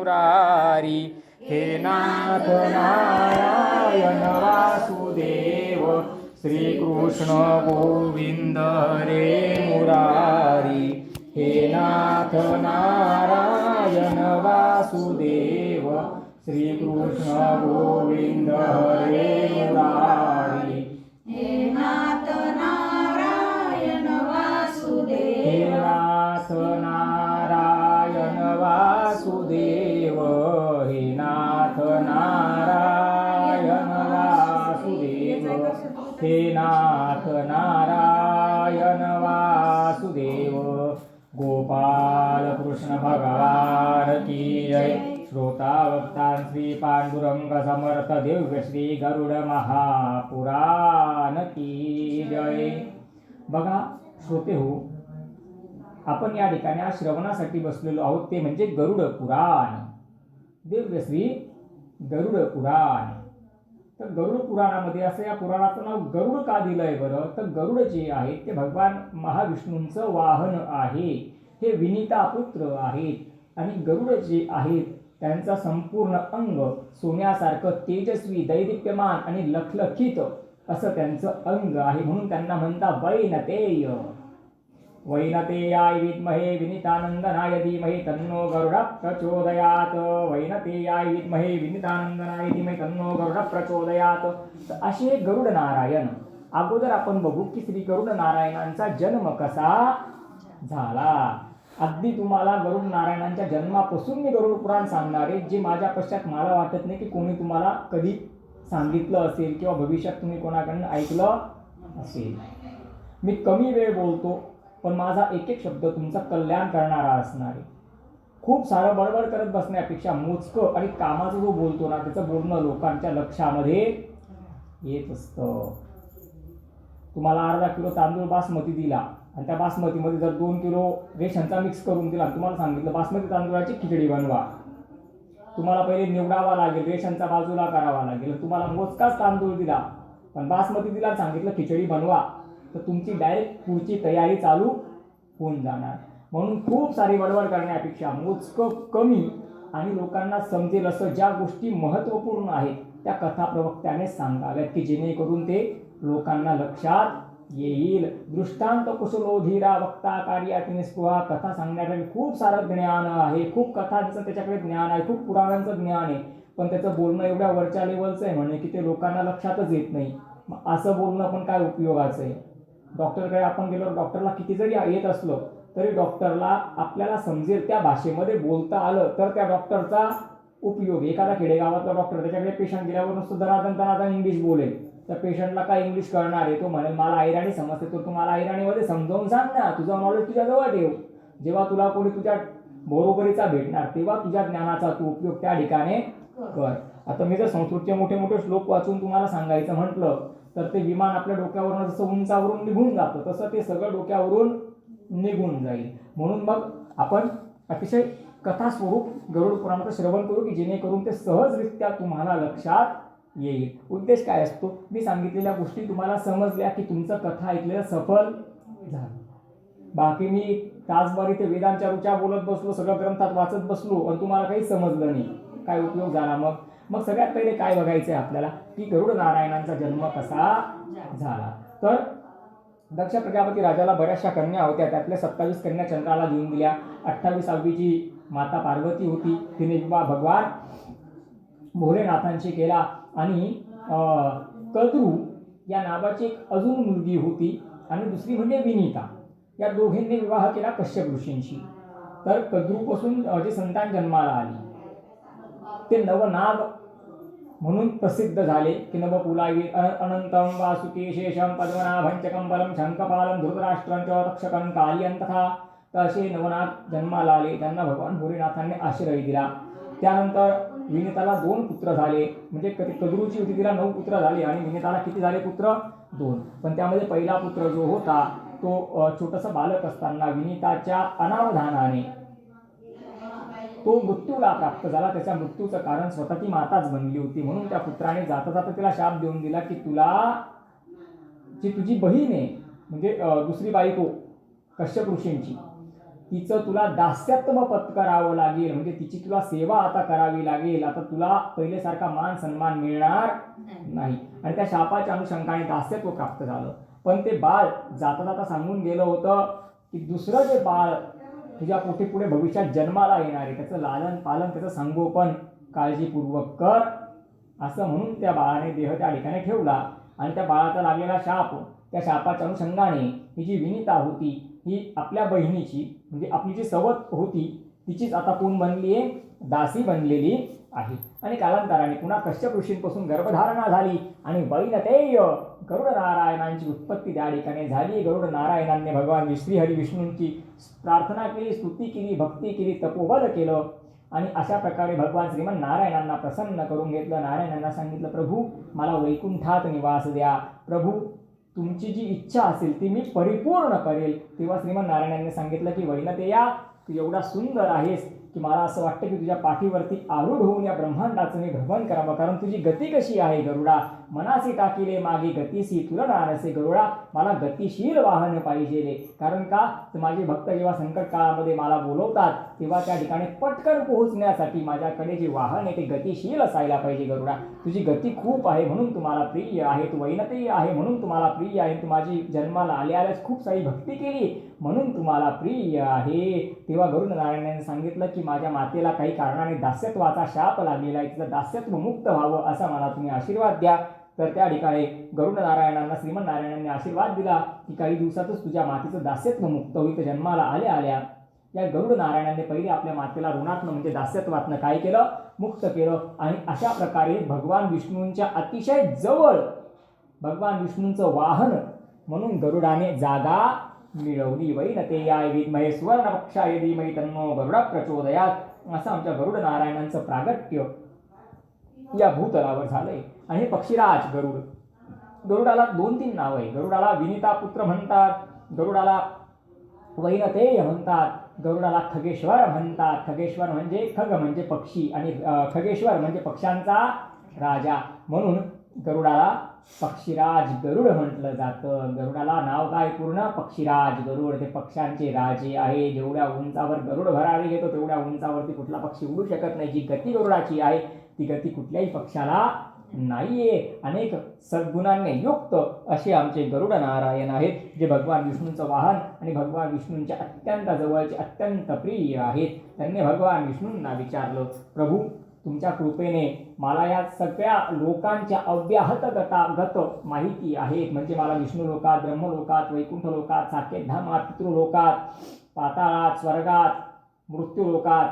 मुरारी, हे नाथ नारायण वासुदेव, श्रीकृष्ण गोविंद हरे मुरारी, हे नाथ नारायण वासुदेव, श्रीकृष्ण गोविंद हरे मुरारी, हे नाथ नारायण वासुदेव, हे नाथ नारायण वासुदेव, हे नाथ नारायण वासुदेव, हे नाथ नारायण वासुदेव। गोपाल कृष्ण भगवान की जय। श्रोता वक्ता श्री पांडुरंग समर्थ दिव्य श्री गरुड महापुराण की जय। बघा श्रोते हो, आपण या ठिकाणी आज श्रवणासाठी बसलेलो आहोत, ते म्हणजे गरुड पुराण, दिव्य श्री गरुड पुराण। तर गरुड पुराणामध्ये असं या पुराणाचं नाव गरुड का दिलंय बरं? तर गरुड जे आहे ते भगवान महाविष्णूंचं वाहन आहे, हे विनीता पुत्र आहेत। आणि गरुड जे आहेत त्यांचा संपूर्ण अंग सोन्यासारखं तेजस्वी, दैदिप्यमान आणि लखलखित असं त्यांचं अंग आहे, म्हणून त्यांना म्हणतात वैनतेय। वैनतेयाय विद्महे विनीतानंदनाय धीमहि तन्नो गरुडः प्रचोदयात्, वैनतेयाय विद्महे विनीतानंदनाय धीमहि तन्नो गरुडः प्रचोदयात्। तर असे गरुड नारायण, अगोदर आपण बघू की श्री गरुड नारायणांचा जन्म कसा झाला। अगदी तुम्हाला गरुड नारायणांच्या जन्मापासून मी गरुड पुराण सांगणार आहे, जे माझ्या पश्चात मला वाटत नाही की कोणी तुम्हाला कधी सांगितलं असेल किंवा भविष्यात तुम्ही कोणाकडनं ऐकलं असेल। मी कमी वेळ बोलतो, पण माझा एक एक शब्द तुमचा कल्याण करणारा असणार आहे। खूप सारं बडबड करत बसण्यापेक्षा मोजकं आणि कामाचं जो बोलतो ना, त्याचं बोलणं लोकांच्या लक्षामध्ये येत असतं। तुम्हाला अर्धा किलो तांदूळ बासमती दिला आणि त्या बासमतीमध्ये जर 2 किलो रेशनचा मिक्स करून दिला, तुम्हाला सांगितलं बासमती तांदूळाची खिचडी बनवा, तुम्हाला पहिले निवडावा लागेल, रेशनचा बाजूला करावा लागेल। तुम्हाला मोजकाच तांदूळ दिला पण बासमती दिला, सांगितलं खिचडी बनवा, तर तुमची डायरेक्ट पुढची तयारी चालू होऊन जाणार। म्हणून खूप सारी बडबड करण्यापेक्षा मोजकं कमी आणि लोकांना समजेल असं ज्या गोष्टी महत्त्वपूर्ण आहेत त्या कथा प्रवक्त्याने सांगाव्यात, की जेणेकरून ते लोकांना लक्षात येईल। दृष्टांत कुशलो धीरा वक्ता कार्यात निस्पृहा। कथा सांगण्यासाठी खूप सारं ज्ञान आहे, खूप कथांचं त्याच्याकडे ज्ञान आहे, खूप पुराणांचं ज्ञान आहे, पण त्याचं बोलणं एवढ्या वरच्या लेवलचं आहे म्हणे की ते लोकांना लक्षातच येत नाही। मग असं बोलणं पण काय उपयोगाचं आहे? डॉक्टरकडे आपण गेलो, डॉक्टरला किती जरी येत असलो तरी डॉक्टरला आपल्याला समजेल त्या भाषेमध्ये बोलता आलं तर त्या डॉक्टरचा उपयोग। एखादा खेडेगावातला डॉक्टर त्याच्याकडे पेशंट गेल्यावर नुसतं दनादन इंग्लिश बोलेल, त्या पेशंटला काय इंग्लिश करणार आहे? तो म्हणेल मला ऐराणी समजते, तो तुम्हाला ऐराणीमध्ये समजावून सांग ना, तुझा नॉलेज तुझ्या जवळ ठेव। जेव्हा तुला कोणी तुझ्या बरोबरीचा भेटणार तेव्हा तुझ्या ज्ञानाचा तू उपयोग त्या ठिकाणी कर। आता मी जर संस्कृतचे मोठे मोठे श्लोक वाचून तुम्हाला सांगायचं म्हटलं तर ते विमान आपल्या डोक्यावरून जसं उंचावरून निघून जातं तसं ते सगळं डोक्यावरून निघून जाईल। म्हणून मग आपण अतिशय कथा स्वरूप गरुड पुराणाचं श्रवण करू की जेणेकरून ते सहजरित्या तुम्हाला लक्षात येईल। उद्देश काय असतो? मी सांगितलेल्या गोष्टी तुम्हाला समजल्या की तुमचं कथा ऐकलेलं सफल झालं। बाकी मी तासभर इथे वेदांच्या रुचा बोलत बसलो, सगळं ग्रंथात वाचत बसलो आणि तुम्हाला काही समजलं नाही, काय उपयोग झाला? मग सगळ्यात पहिले काय बघायचं आहे आपल्याला की गरुड नारायणांचा जन्म कसा झाला। तर दक्ष प्रजापती राजाला बऱ्याचशा कन्या होत्या, त्यातल्या 27 कन्या चंद्राला देऊन दिल्या। 28वी जी माता पार्वती होती तिने विवाह भगवान भोलेनाथांशी केला। आणि कद्रू या नावाची एक अजून मुलगी होती आणि दुसरी म्हणजे विनीता, या दोघींनी विवाह केला कश्यप ऋषींशी। तर कद्रूपासून जे संतान जन्माला आली ते नवनाग म्हणून प्रसिद्ध झाले की नवकुलावी अनंतम वासुकी शेषम पद्मनाभं च कंबलम शंखपालम धृतराष्ट्रं च तक्षकं कालियं तथा। तर असे नवनाग जन्माला आले, त्यांना भगवान भोलेनाथांनी आश्रय दिला। त्यानंतर विनीताला 2 पुत्र झाले, म्हणजे कद्रूची होती तिला 9 पुत्र झाले आणि विनीताला किती झाले पुत्र? 2। पण त्यामध्ये पहिला पुत्र जो होता तो छोटंसं बालक असताना विनीताच्या अनावधानाने तो मृत्यूला प्राप्त झाला। त्याच्या मृत्यूचं कारण स्वतः ती माताच बनली होती। म्हणून त्या पुत्राने जाता जाता तिला शाप देऊन दिला की तुला जी तुझी बहीण आहे म्हणजे दुसरी बायको कश्यप ऋषींची, तिचं तुला दास्यत्व पत्करावं लागेल, म्हणजे तिची तुला सेवा आता करावी लागेल. आता तुला पहिल्यासारखा मान सन्मान मिळणार नाही. आणि त्या शापाच्या अनुषंगाने दास्यत्व प्राप्त झालं. पण ते बाळ जाता जाता सांगून गेलं होतं की दुसरं जे बाळ तुझ्या पोटी पुढे भविष्यात जन्माला येणार आहे त्याचं लालन पालन, त्याचं संगोपन काळजीपूर्वक कर, असं म्हणून त्या बाळाने देह त्या ठिकाणी ठेवला. आणि त्या बाळाचा लागलेला शाप, त्या शापाच्या अनुषंगाने ही जी विनिता होती ही आपल्या बहिणीची, म्हणजे आपली जी सवत होती तिचीच आता कोण बनली आहे, दासी बनलेली आहे. आणि कालांतराने पुन्हा कश्यप ऋषींपासून गर्भधारणा झाली आणि वैनतेय गरुड नारायणांची उत्पत्ती त्या ठिकाणी झाली. गरुड नारायणांनी भगवान श्रीहरी विष्णूंची प्रार्थना केली, स्तुती केली, भक्ती केली, तपोबल केलं. आणि अशा प्रकारे भगवान श्रीमन नारायणांना प्रसन्न करून घेतलं. नारायणांना सांगितलं, प्रभू मला वैकुंठात निवास द्या, प्रभू तुमची जी इच्छा असेल ती मी परिपूर्ण करेल. तेव्हा श्रीमन नारायणांनी सांगितलं की वैनतेया तू एवढा सुंदर आहेस की मला असं वाटतं की तुझ्या पाठीवरती आरूढ होऊन या ब्रह्मांडाचं मी भ्रमण करावं, कारण तुझी गती कशी आहे गरुडा, मनासी टाकिले मागे गतीसी तुलना नसे गरुडा, मला गतिशील वाहन पाहिजे. कारण का तर माझे भक्त जेव्हा संकट काळामध्ये मला बोलवतात तेव्हा त्या ठिकाणी पटकन पोहोचण्यासाठी माझ्याकडे जे वाहन आहे ते गतिशील असायला पाहिजे गरुडा. तुझी गती खूप आहे म्हणून तुम्हाला प्रिय आहे, तू वैनतेय आहे म्हणून तुम्हाला प्रिय आहे, तू माझी जन्माला आल्यास खूप सारी भक्ती केली म्हणून तुम्हाला प्रिय आहे. तेव्हा गरुड नारायणाने सांगितलं की माझ्या मातेला काही कारणाने दास्यत्वाचा शाप लागलेला आहे, तिचं दास्यत्व मुक्त व्हावं असा मला तुम्ही आशीर्वाद द्या. तर त्या ठिकाणी गरुड नारायणांना श्रीमन नारायणांनी आशीर्वाद दिला की काही दिवसातच तुझ्या मातेचं दास्यत्व मुक्त होईल. तर जन्माला आल्या आल्या या गरुड नारायणाने पहिले आपल्या मातेला ऋणात्न म्हणजे दास्यत्वातनं काय केलं, मुक्त केलं. आणि अशा प्रकारे भगवान विष्णूंच्या अतिशय जवळ भगवान विष्णूंचं वाहन म्हणून गरुडाने जागा मिळवली. वैनतेयाय विद्महे सुवर्णपक्षाय धीमहि तन्नो गरुड प्रचोदयात, असं आमच्या गरुड नारायणांचं प्रागट्य या भूतलावर झालंय. आणि हे पक्षीराज गरुड, गरुडाला 2-3 नाव आहे. गरुडाला विनिता पुत्र म्हणतात, गरुडाला वैनतेय म्हणतात, गरुडाला खगेश्वर म्हणतात. खगेश्वर म्हणजे खग म्हणजे पक्षी आणि खगेश्वर म्हणजे पक्ष्यांचा राजा, म्हणून गरुडाला पक्षीराज गरुड म्हटलं जातं. गरुडाला नाव काय पूर्ण, पक्षीराज गरुड, ते पक्ष्यांचे राजे आहे. जेवढ्या उंचावर गरुड भरारी घेतो तेवढ्या उंचावरती कुठला पक्षी उडू शकत नाही. जी गती गरुडाची आहे ती गती कुठल्याही पक्षाला नाहीये. अनेक सद्गुणांनी युक्त असे आमचे गरुड नारायण आहेत, जे भगवान विष्णूंचं वाहन आणि भगवान विष्णूंच्या अत्यंत जवळचे अत्यंत प्रिय आहेत. त्यांनी भगवान विष्णूंना विचारलं, प्रभू तुमच्या कृपेने मला या सगळ्या लोकांच्या अव्याहत गत माहिती आहेत, म्हणजे मला विष्णू लोकात, ब्रह्मलोकात, वैकुंठ लोकात, साकेत धामात, पितृलोकात, पाताळात, स्वर्गात, मृत्यूलोकात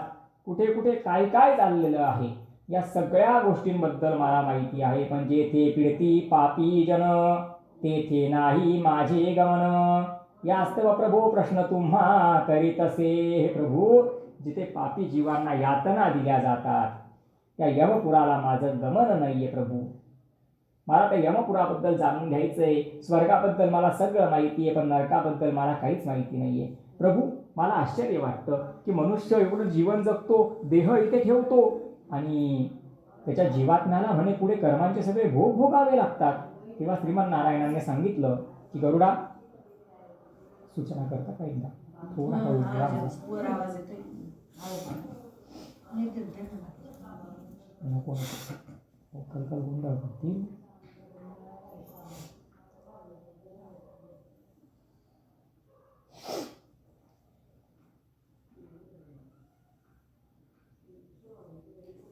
कुठे कुठे काय काय चाललेलं आहे या सगळ्या गोष्टींबद्दल मला माहिती आहे. पण जेथे पीडती पापी जन तेथे नाही माझे गमन, यास्तव प्रभू प्रश्न तुम्हा करीतसे. हे प्रभू जिथे पापी जीवांना यातना दिल्या जातात त्या यमपुराला माझं गमन नाहीये प्रभू. मला त्या यमपुराबद्दल जाणून घ्यायचंय, स्वर्गाबद्दल मला सगळं माहिती आहे पण नरकाबद्दल मला काहीच माहिती नाहीये प्रभू. मला आश्चर्य वाटतं की मनुष्य एवढं जीवन जगतो, देह इथे ठेवतो आणि त्याच्या जीवात्म्याला म्हणे पुढे कर्मांचे सगळे भोग भोगावे लागतात. तेव्हा श्रीमन नारायणांनी सांगितलं की गरुडा सूचना करता का एकदा थोडा आवाज नको कलकल गोंधळ करतील.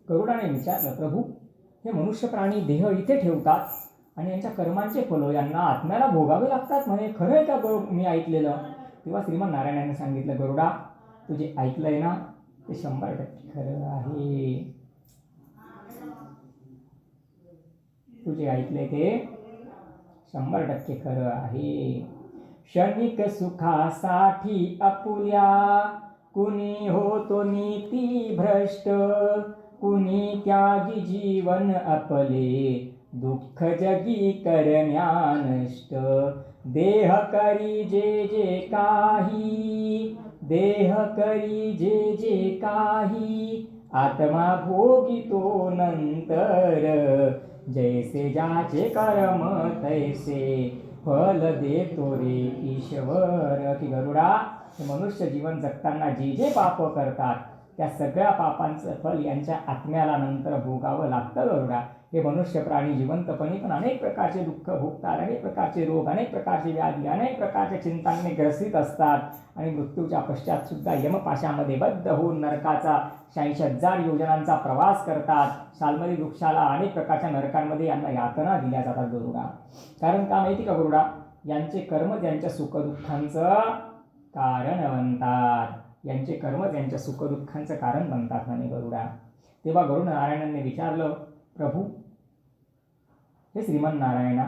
गरुडाने विचारलं, प्रभू हे मनुष्य प्राणी देह इथे ठेवतात आणि यांच्या कर्मांचे फल यांना आत्म्याला भोगावे लागतात म्हणे, खरं आहे का मी ऐकलेलं? तेव्हा श्रीमन नारायणाने सांगितलं, गरुडा तू जे ऐकलंय ना ते 100% खरं आहे. तू जे ऐकलंय ते 100% खरं आहे. क्षणिक सुखासाठी आपुल्या कुणी होतो नीती भ्रष्ट, कुणी त्यागी जीवन आपले दुःख जगी करण्या नष्ट. देह करी जे जे काही, देह करी जे जे काही, आत्मा भोगितो नंतर. जैसे ज्याचे कर्म तैसे फल देतो रे ईश्वर. की गरुडा हे मनुष्य जीवन जगताना जे जे पाप करतात त्या सगळ्या पापांचं फल यांच्या आत्म्याला नंतर भोगावं लागतं गरुडा. हे मनुष्य प्राणी जिवंतपणी पण अनेक प्रकारचे दुःख भोगतात, अनेक प्रकारचे रोग, अनेक प्रकारचे व्याधी, अनेक प्रकारच्या चिंतांनी ग्रसित असतात आणि मृत्यूच्या पश्चात सुद्धा यमपाशामध्ये बद्ध होऊन नरकाचा 86,000 योजनांचा प्रवास करतात. शाल्मली वृक्षाला अनेक प्रकारच्या नरकांमध्ये यांना यातना दिल्या जातात गरुडा. कारण का माहिती का गरुडा? यांचे कर्म त्यांच्या सुखदुःखांचं कारण बनतात. यांचे कर्म त्यांच्या सुखदुःखांचं कारण बनतात म्हणे गरुडा. तेव्हा गरुड नारायणांनी विचारलं, प्रभू हे श्रीमन नारायणा,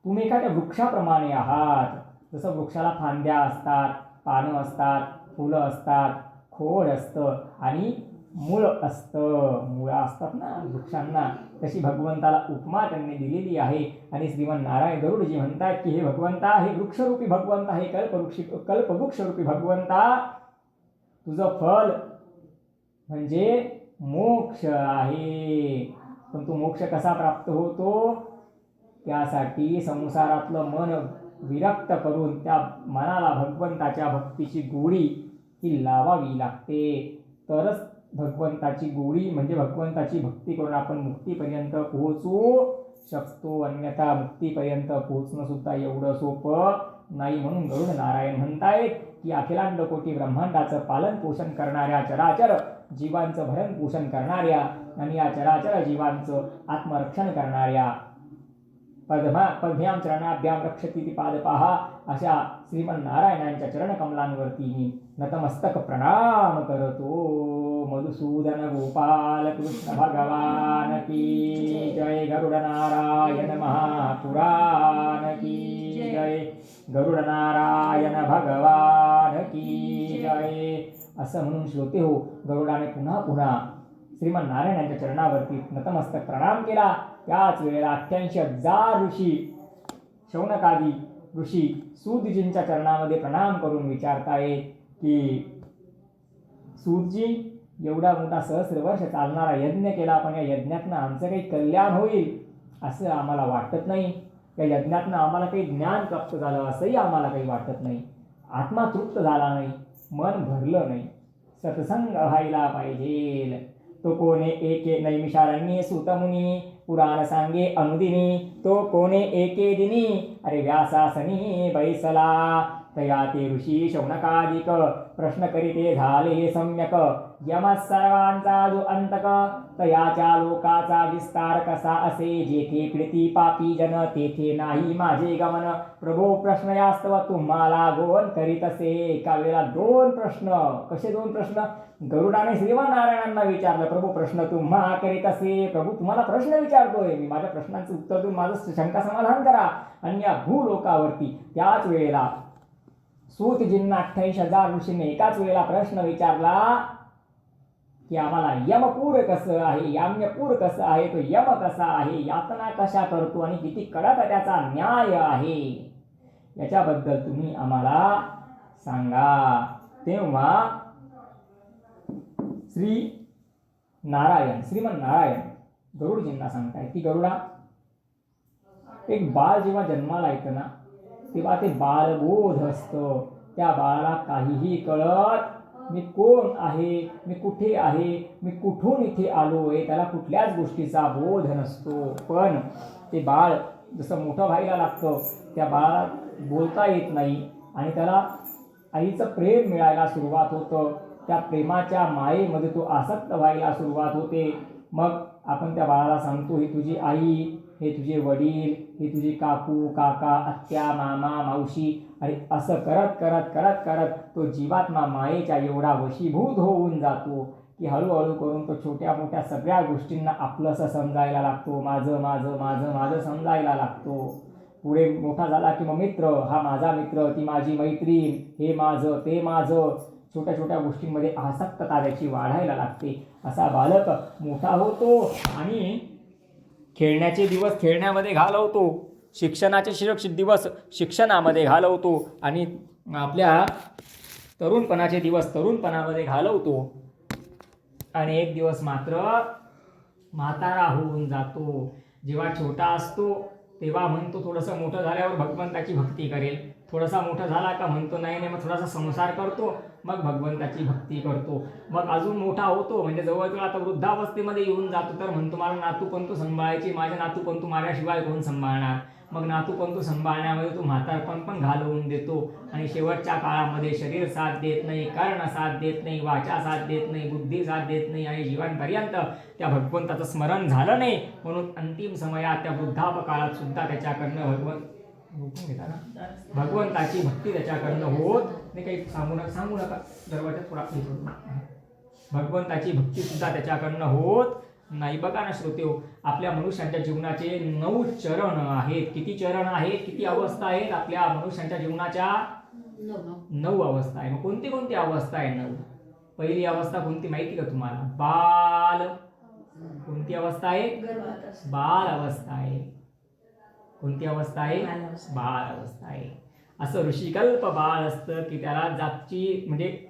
तुम्ही एखाद्या वृक्षाप्रमाणे आहात. जसं वृक्षाला फांद्या असतात, पानं असतात, फुलं असतात, खोड असतं आणि मूळ असतं. मुळं असतात ना वृक्षांना, तशी भगवंताला उपमा त्यांनी दिलेली आहे. आणि श्रीमन नारायण गरुडजी म्हणतात की हे भगवंता, हे वृक्षरूपी भगवंता, हे कल्पवृक्षरूपी भगवंता, तुझं फल म्हणजे मोक्ष आहे. पण तो मोक्ष कसा प्राप्त होतो? त्यासाठी संसारातलं मन विरक्त करून त्या मनाला भगवंताच्या भक्तीची गोडी ही लावावी लागते. तरच भगवंताची गोडी म्हणजे भगवंताची भक्ती करून आपण मुक्तीपर्यंत पोहोचू शकतो. अन्यथा मुक्तीपर्यंत पोहोचणं सुद्धा एवढं सोपं नाही. म्हणून गरुड नारायण म्हणतायत की अखिलांड कोटी ब्रह्मांडाचं पालन पोषण करणाऱ्या, चराचर जीवांचं भरण पोषण करणाऱ्या आणि या चराचर जीवांचं आत्मरक्षण करणाऱ्या पद्भ्याम चरणाभ्याम रक्षती पादपाहा अशा श्रीमन नारायणांच्या चरणकमलांवरती मी नतमस्तक प्रणाम करतो. मधुसूदन गोपाल कृष्ण भगवान की जय. गरुड नारायण महापुराण की जय. गरुड नारायण भगवान की जय. असं म्हणून श्रोते हो, गरुडाने पुन्हा पुन्हा श्रीमन नारायणांच्या चरणावरती नतमस्तक प्रणाम केला. त्याच वेळेला 88,000 ऋषी, शौनकादी ऋषी सूतजींच्या चरणामध्ये प्रणाम करून विचारतायत की सूतजी, एवढा मोठा सहस्र वर्ष चालणारा यज्ञ केला, पण या यज्ञातनं आमचं काही कल्याण होईल असं आम्हाला वाटत नाही. या यज्ञातनं आम्हाला काही ज्ञान प्राप्त झालं असंही आम्हाला काही वाटत नाही. आत्मा तृप्त झाला नाही, मन भरलं नाही. सत्संग व्हायला पाहिजे. तो कोणे एके नैमिषारण्ये सूतमुनी, पुराण सांगे अनुदिनी. तो कोणे एके दिनी, अरे व्यासासनी बैसला. तया ते ऋषी शौनकादिक, प्रश्न करीते झाले सम्यक. यमः सर्वांचा जो अंतक, तयाच्या लोकाचा विस्तार कसा असे. जेथे पीडिती पापी जन, तेथे नाही माझे गमन. प्रभो प्रश्न यास्तव तुम्हाला गोवन करीत असे. एका वेळेला 2 प्रश्न. कसे 2 प्रश्न? गरुडाने श्रीमन नारायणांना विचारलं, प्रभू प्रश्न तुम्हा करीत असे. प्रभू तुम्हाला प्रश्न विचारतोय मी, माझ्या प्रश्नांचं उत्तर देऊन माझं शंका समाधान करा. आणि या भूलोकावरती त्याच वेळेला सूतजींना 88,000 ऋषींनी एकाच वेळेला प्रश्न विचारला की आम्हाला यमपूर कसं आहे, याम्यपूर कसं आहे, तो यम कसा आहे, यातना कशा करतो आणि किती कडक त्याचा न्याय आहे, याच्याबद्दल तुम्ही आम्हाला सांगा. तेव्हा श्रीमन नारायण गरुडजींना सांगताय की गरुडा, एक बाळ जेव्हा जन्माला येतं ना, तेव्हा ते बालबोध असतं. त्या बाळाला काहीही कळत मी कोण आहे, मी कुठे आहे, मी कुठून इथे आलोय, त्याला कुठल्याच गोष्टीचा बोध नसतो. पण ते बाळ जसं मोठं व्हायला लागतं, त्या बाळाला बोलता येत नाही आणि त्याला आईचं प्रेम मिळायला सुरुवात होतं. त्या प्रेमाच्या मायेमध्ये तो आसक्त व्हायला सुरुवात होते. मग आपण त्या बाळाला सांगतो, ही तुझी आई, हे तुझे वडील, हे तुझी काकू, काका, आत्या, मामा, मावशी. आणि असं करत करत करत करत तो जीवात्मा मायेच्या एवढा वशीभूत होऊन जातो की हळूहळू करून तो छोट्या मोठ्या सगळ्या गोष्टींना आपलंसं समजायला लागतो. माझं माझं माझं माझं समजायला लागतो. पुढे मोठा झाला की मग मित्र, हा माझा मित्र, ती माझी मैत्रीण, हे माझं ते माझं, छोट्या छोट्या गोष्टींमध्ये आसक्तता त्याची वाढायला लागते. असा बालक मोठा होतो आणि खेळण्याचे दिवस खेळण्यामध्ये घालवतो, शिक्षणाचे दिवस शिक्षणामध्ये घालवतो आणि आपल्या तरुणपणाचे दिवस तरुणपणामध्ये घालवतो. आणि एक दिवस मात्र म्हातारा होऊन जातो. जेव्हा छोटा असतो तेव्हा म्हणतो थोडंसं मोठं झाल्यावर भगवंताची भक्ती करेल. थोडासा मोठा झाला का म्हणतो नाही नाही, मग थोडासा संसार करतो, मग भगवंताची भक्ती करतो, मग अजून मोठा होतो म्हणजे जवळजवळ आता वृद्धावस्थेमध्ये येऊन जातो तर म्हणतो मला नातूपंतू सांभाळायची, माझ्या नातूपंतू माझ्याशिवाय कोण सांभाळणार. मग नातूपंतू सांभाळण्यामध्ये तो म्हातारपण पण घालवून देतो आणि शेवटच्या काळामध्ये शरीर साथ देत नाही, कर्ण साथ देत नाही, वाचा साथ देत नाही, बुद्धी साथ देत नाही आणि जीवनपर्यंत त्या भगवंताचं स्मरण झालं नाही, म्हणून अंतिम समयात त्या वृद्धापकाळात सुद्धा त्याच्याकडनं भगवंताची भक्ती त्याच्याकडनं होत नाही. काही सांगू नका दरवाजा थोडा भगवंताची भक्ती सुद्धा त्याच्याकडनं होत नाही. बघा ना श्रोतेहो, आपल्या मनुष्यांच्या जीवनाचे 9 चरण आहेत. किती चरण आहेत, किती अवस्था आहेत आपल्या मनुष्यांच्या जीवनाच्या? 9 अवस्था आहे. मग कोणती कोणती अवस्था आहे? 9. पहिली अवस्था कोणती माहिती का तुम्हाला? बाल. कोणती अवस्था आहे? बाल अवस्था आहे. कोणती अवस्था आहे? बाळ अवस्था आहे. असं ऋषिकल्प बाळ असतं की त्याला जागची म्हणजे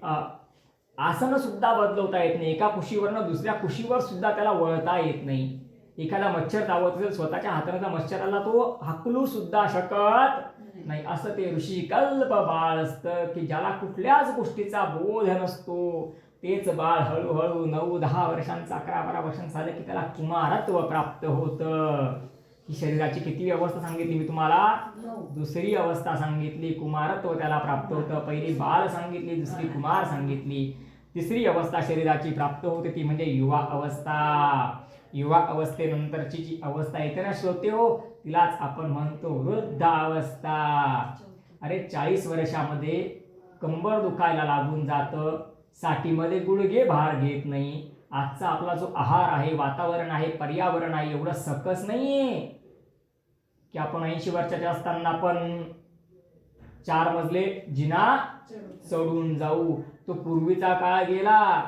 आसन सुद्धा बदलवता येत नाही, एका कुशीवरनं दुसऱ्या कुशीवर सुद्धा त्याला वळता येत नाही. एखादा मच्छर चावत असेल स्वतःच्या हाताने त्या मच्छराला तो हाकलू सुद्धा शकत नाही. असं ते ऋषिकल्प बाळ असतं की ज्याला कुठल्याच गोष्टीचा बोध नसतो. तेच बाळ हळूहळू 9-10 वर्षांचं 11-12 वर्षांचं झालं की त्याला कुमारत्व प्राप्त होतं. ही शरीराची किती अवस्था सांगितली मी तुम्हाला? 2री अवस्था सांगितली, कुमारत्व त्याला प्राप्त होतं. पहिली बाल सांगितली, 2री कुमार सांगितली. 3री अवस्था शरीराची प्राप्त होते ती म्हणजे युवा अवस्था. युवा अवस्थेनंतरची जी अवस्था येते ना श्रोतेहो, तिलाच आपण म्हणतो वृद्ध अवस्था. अरे 40 वर्षामध्ये कंबर दुखायला लागून जातं, साठीमध्ये गुडघे भार घेत नाही. आजचा आपला जो आहार आहे, वातावरण आहे, पर्यावरण आहे एवढं सकस नाहीये की आपण 80 वर्षाच्या असताना पण 4 मजले जिना चढून जाऊ. तो पूर्वीचा काळ गेला.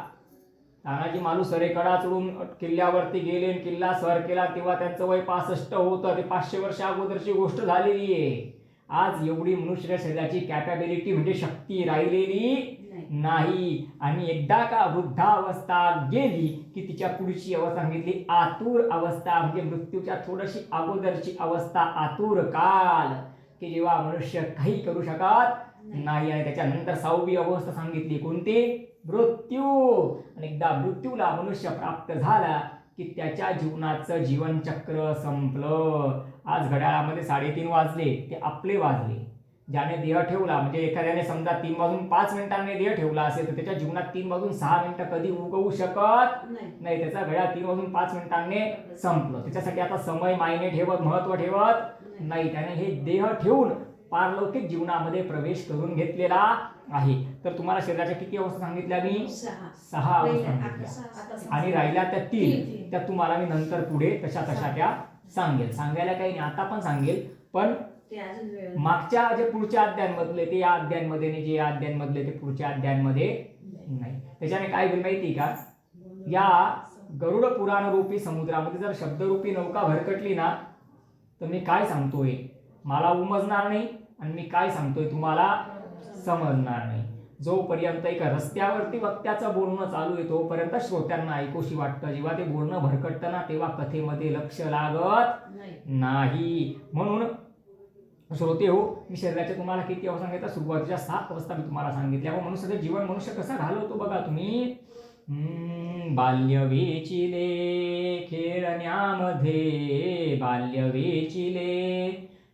तानाजी मालुसरे कडा चढून किल्ल्यावरती गेले, किल्ला सर केला तेव्हा त्यांचं वय 65 होतं. ते 500 वर्ष अगोदरची गोष्ट झालेली आहे. आज एवढी मनुष्य शरीराची कॅपॅबिलिटी म्हणजे शक्ती राहिलेली नाही. आणि एकदा का वृद्धावस्था गेली की तिच्या पुढची अवस्था सांगितली आतुर अवस्था, म्हणजे मृत्यूच्या थोडीशी अगोदरची अवस्था आतुर काल, की जेव्हा मनुष्य काही करू शकत नाही. आणि त्याच्यानंतर 6वी अवस्था सांगितली कोणती? मृत्यू. आणि एकदा मृत्यूला मनुष्य प्राप्त झाला की त्याच्या जीवनाचं जीवनचक्र संपलं. आज घड्याळामध्ये 3:30 वाजले, ते आपले वाजले. ज्याने देह ठेवला म्हणजे एखाद्याने समजा 3 वाजून 5 मिनिटांनी देह ठेवला असेल तर त्याच्या जीवनात 3 वाजून 6 मिनिटं कधी उगवू शकत नाही. त्याचा घड्याळ 3 वाजून 5 मिनिटांनी संपलं. त्याच्यासाठी आता समय मायने ठेवत, महत्व ठेवत नाही. त्याने हे देह ठेवून पारलौकिक जीवनामध्ये प्रवेश करून घेतलेला आहे. तर तुम्हाला शरीराच्या किती अवस्था सांगितल्या मी? 6 अवस्था सांगितल्या. आणि राहिल्या त्या 3, त्या तुम्हाला मी नंतर पुढे तशा त्या सांगेल. सांगायला काही नाही, आता पण सांगेल, पण मागच्या जे पुढच्या अध्यायांमधले ते या अध्यायांमध्ये नाही, जे या अध्यायांमधले ते पुढच्या अध्यायांमध्ये नाही. त्याच्याने काय होईल माहिती का? या गरुड पुराण रूपी समुद्रामध्ये जर शब्दरूपी नौका भरकटली ना तर मी काय सांगतोय मला उमजणार नाही आणि मी काय सांगतोय तुम्हाला समजणार नाही. जोपर्यंत एका रस्त्यावरती वक्त्याचं बोलणं चालू आहे तोपर्यंत श्रोत्यांना ऐकोशी वाटतं. जेव्हा ते बोलणं भरकटतं ना तेव्हा कथेमध्ये लक्ष लागत नाही. म्हणून श्रोते हो, मी शरीराच्या तुम्हाला किती अवस्था सांगितल्या? सुरुवातीच्या 7 अवस्था मी तुम्हाला सांगितल्या. मग मनुष्याचं जीवन मनुष्य कसा घालवतो बघा तुम्ही. बाल्य वेचिले खेळण्यामध्ये, बाल्य वेचिले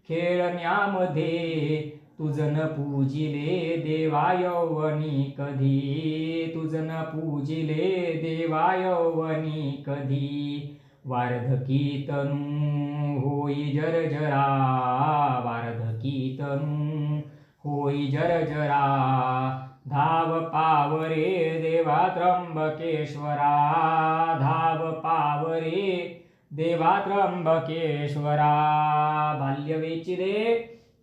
खेळण्यामध्ये, तुझन पूजिले देवा यौवनी कधी, तुझन पूजिले देवा यौवनी कधी, वार्धकी तनू होई जरजरा, वार्धकी तनू होई जरजरा, धाव पावरे देवा त्र्यंबकेश्वरा, धाव पावरे देवा त्र्यंबकेश्वरा. बाल्य वेचिले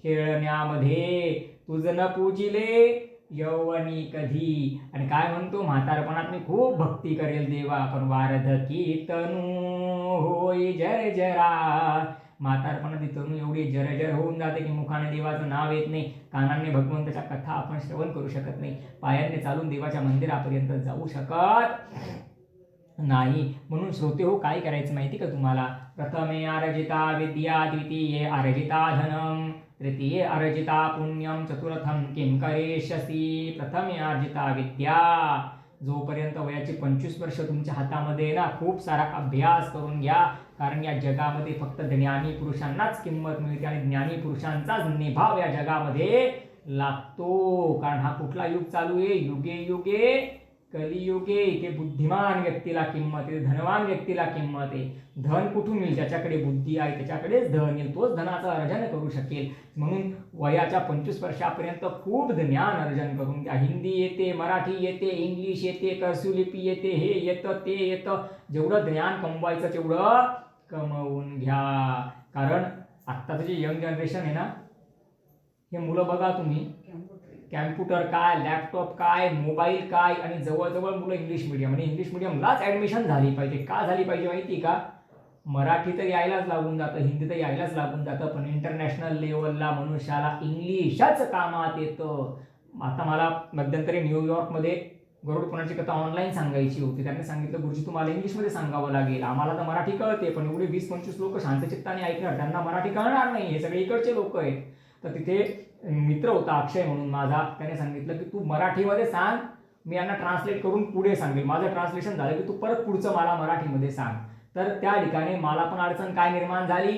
खेळण्यामध्ये, तुझन पूजिले यौवनी कधी. आणि काय म्हणतो? म्हातारपणात मी खूप भक्ती करेल देवा, पण वार्धकी तनू होई जरजरा. म्हातारपणात ती तनू एवढी जर्जर होऊन जाते की मुखाने देवाचं नाव येत नाही, कानांनी भगवंताच्या कथा आपण श्रवण करू शकत नाही, पायांनी चालून देवाच्या मंदिरापर्यंत जाऊ शकत नाही. म्हणून श्रोते हो, काय करायचं माहिती का तुम्हाला? प्रथमे आरजिता विद्या, द्वितीये आरजिता धनम, तृतीये अर्जिता पुण्यम चतुर्थम किं करिष्यसि प्रथमे अर्जिता विद्या. जोपर्यंत वयाची 25 वर्ष तुमच्या हातामध्ये ना खूप सारा अभ्यास करून घ्या, कारण या जगामध्ये फक्त ज्ञानी पुरुषांनाच किंमत मिळते आणि ज्ञानी पुरुषांचाच निभाव या जगामध्ये लागतो. कारण हा कुठला युग चालू आहे? युगे युगे कलियुगे. इथे बुद्धिमान व्यक्तीला किंमत आहे, धनवान व्यक्तीला किंमत आहे. धन कुठून येईल? ज्याच्याकडे बुद्धी आहे त्याच्याकडेच धन येईल, तोच धनाचं अर्जन करू शकेल. म्हणून वयाच्या 25 वर्षापर्यंत खूप ज्ञान अर्जन करून घ्या. हिंदी येते, मराठी येते, इंग्लिश येते, कर्सिव लिपी येते, हे येतं ते येतं. जेवढं ज्ञान कमवायचं तेवढं कमवून घ्या. कारण आत्ताचं जे यंग जनरेशन आहे ना, हे मुलं बघा तुम्ही, कॅम्प्युटर काय, लॅपटॉप काय, मोबाईल काय, आणि जवळजवळ मुलं इंग्लिश मिडियम आणि इंग्लिश मिडियमलाच ॲडमिशन झाली पाहिजे. का झाली पाहिजे माहिती का? मराठी तर यायलाच लागून जातं, हिंदी तर यायलाच लागून जातं, पण इंटरनॅशनल लेवलला मनुष्याला इंग्लिशच कामात येतं. आता मला मध्यंतरी न्यूयॉर्कमध्ये गरुड पुराणाची कथा ऑनलाईन सांगायची होती. त्यांनी सांगितलं, गुरुजी तुम्हाला इंग्लिशमध्ये सांगावं लागेल, आम्हाला तर मराठी कळते, पण एवढे 20-25 लोक शांतचित्ताने ऐकणार, त्यांना मराठी कळणार नाही, हे सगळे इकडचे लोक आहेत. तर तिथे मित्र होता अक्षय म्हणून माझा, त्याने सांगितलं की तू मराठीमध्ये सांग, मी यांना ट्रान्सलेट करून पुढे सांगेल. माझं ट्रान्सलेशन झालं की तू परत पुढचं मला मराठीमध्ये सांग. तर त्या ठिकाणी मला पण अडचण काय निर्माण झाली?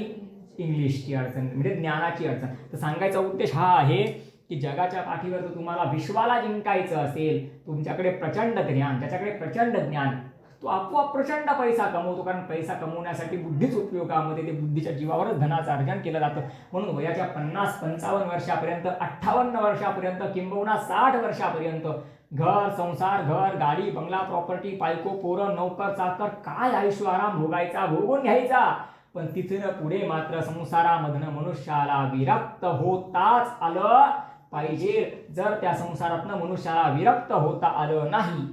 इंग्लिशची अडचण, म्हणजे ज्ञानाची अडचण. तर सांगायचा उद्देश हा आहे की जगाच्या पाठीवर जर तुम्हाला विश्वाला जिंकायचं असेल, तुमच्याकडे प्रचंड ज्ञान, ज्याच्याकडे प्रचंड ज्ञान तो आपोआप प्रचंड पैसा कमवतो. कारण पैसा कमवण्यासाठी बुद्धीच उपयोगामध्ये, ते बुद्धीच्या जीवावरच धनाचं अर्जन केलं जातं. म्हणून वयाच्या 50-55 वर्षापर्यंत, 58 वर्षापर्यंत, किंबहुना 60 वर्षापर्यंत घर संसार, घर गाडी बंगला प्रॉपर्टी, बायको पोरं नौकर चाकर, काय ऐशो आराम भोगायचा, भोगून घ्यायचा. पण तिथून पुढे मात्र संसारामधनं मनुष्याला विरक्त होताच आलं पाहिजे. जर त्या संसारातनं मनुष्याला विरक्त होता आलं नाही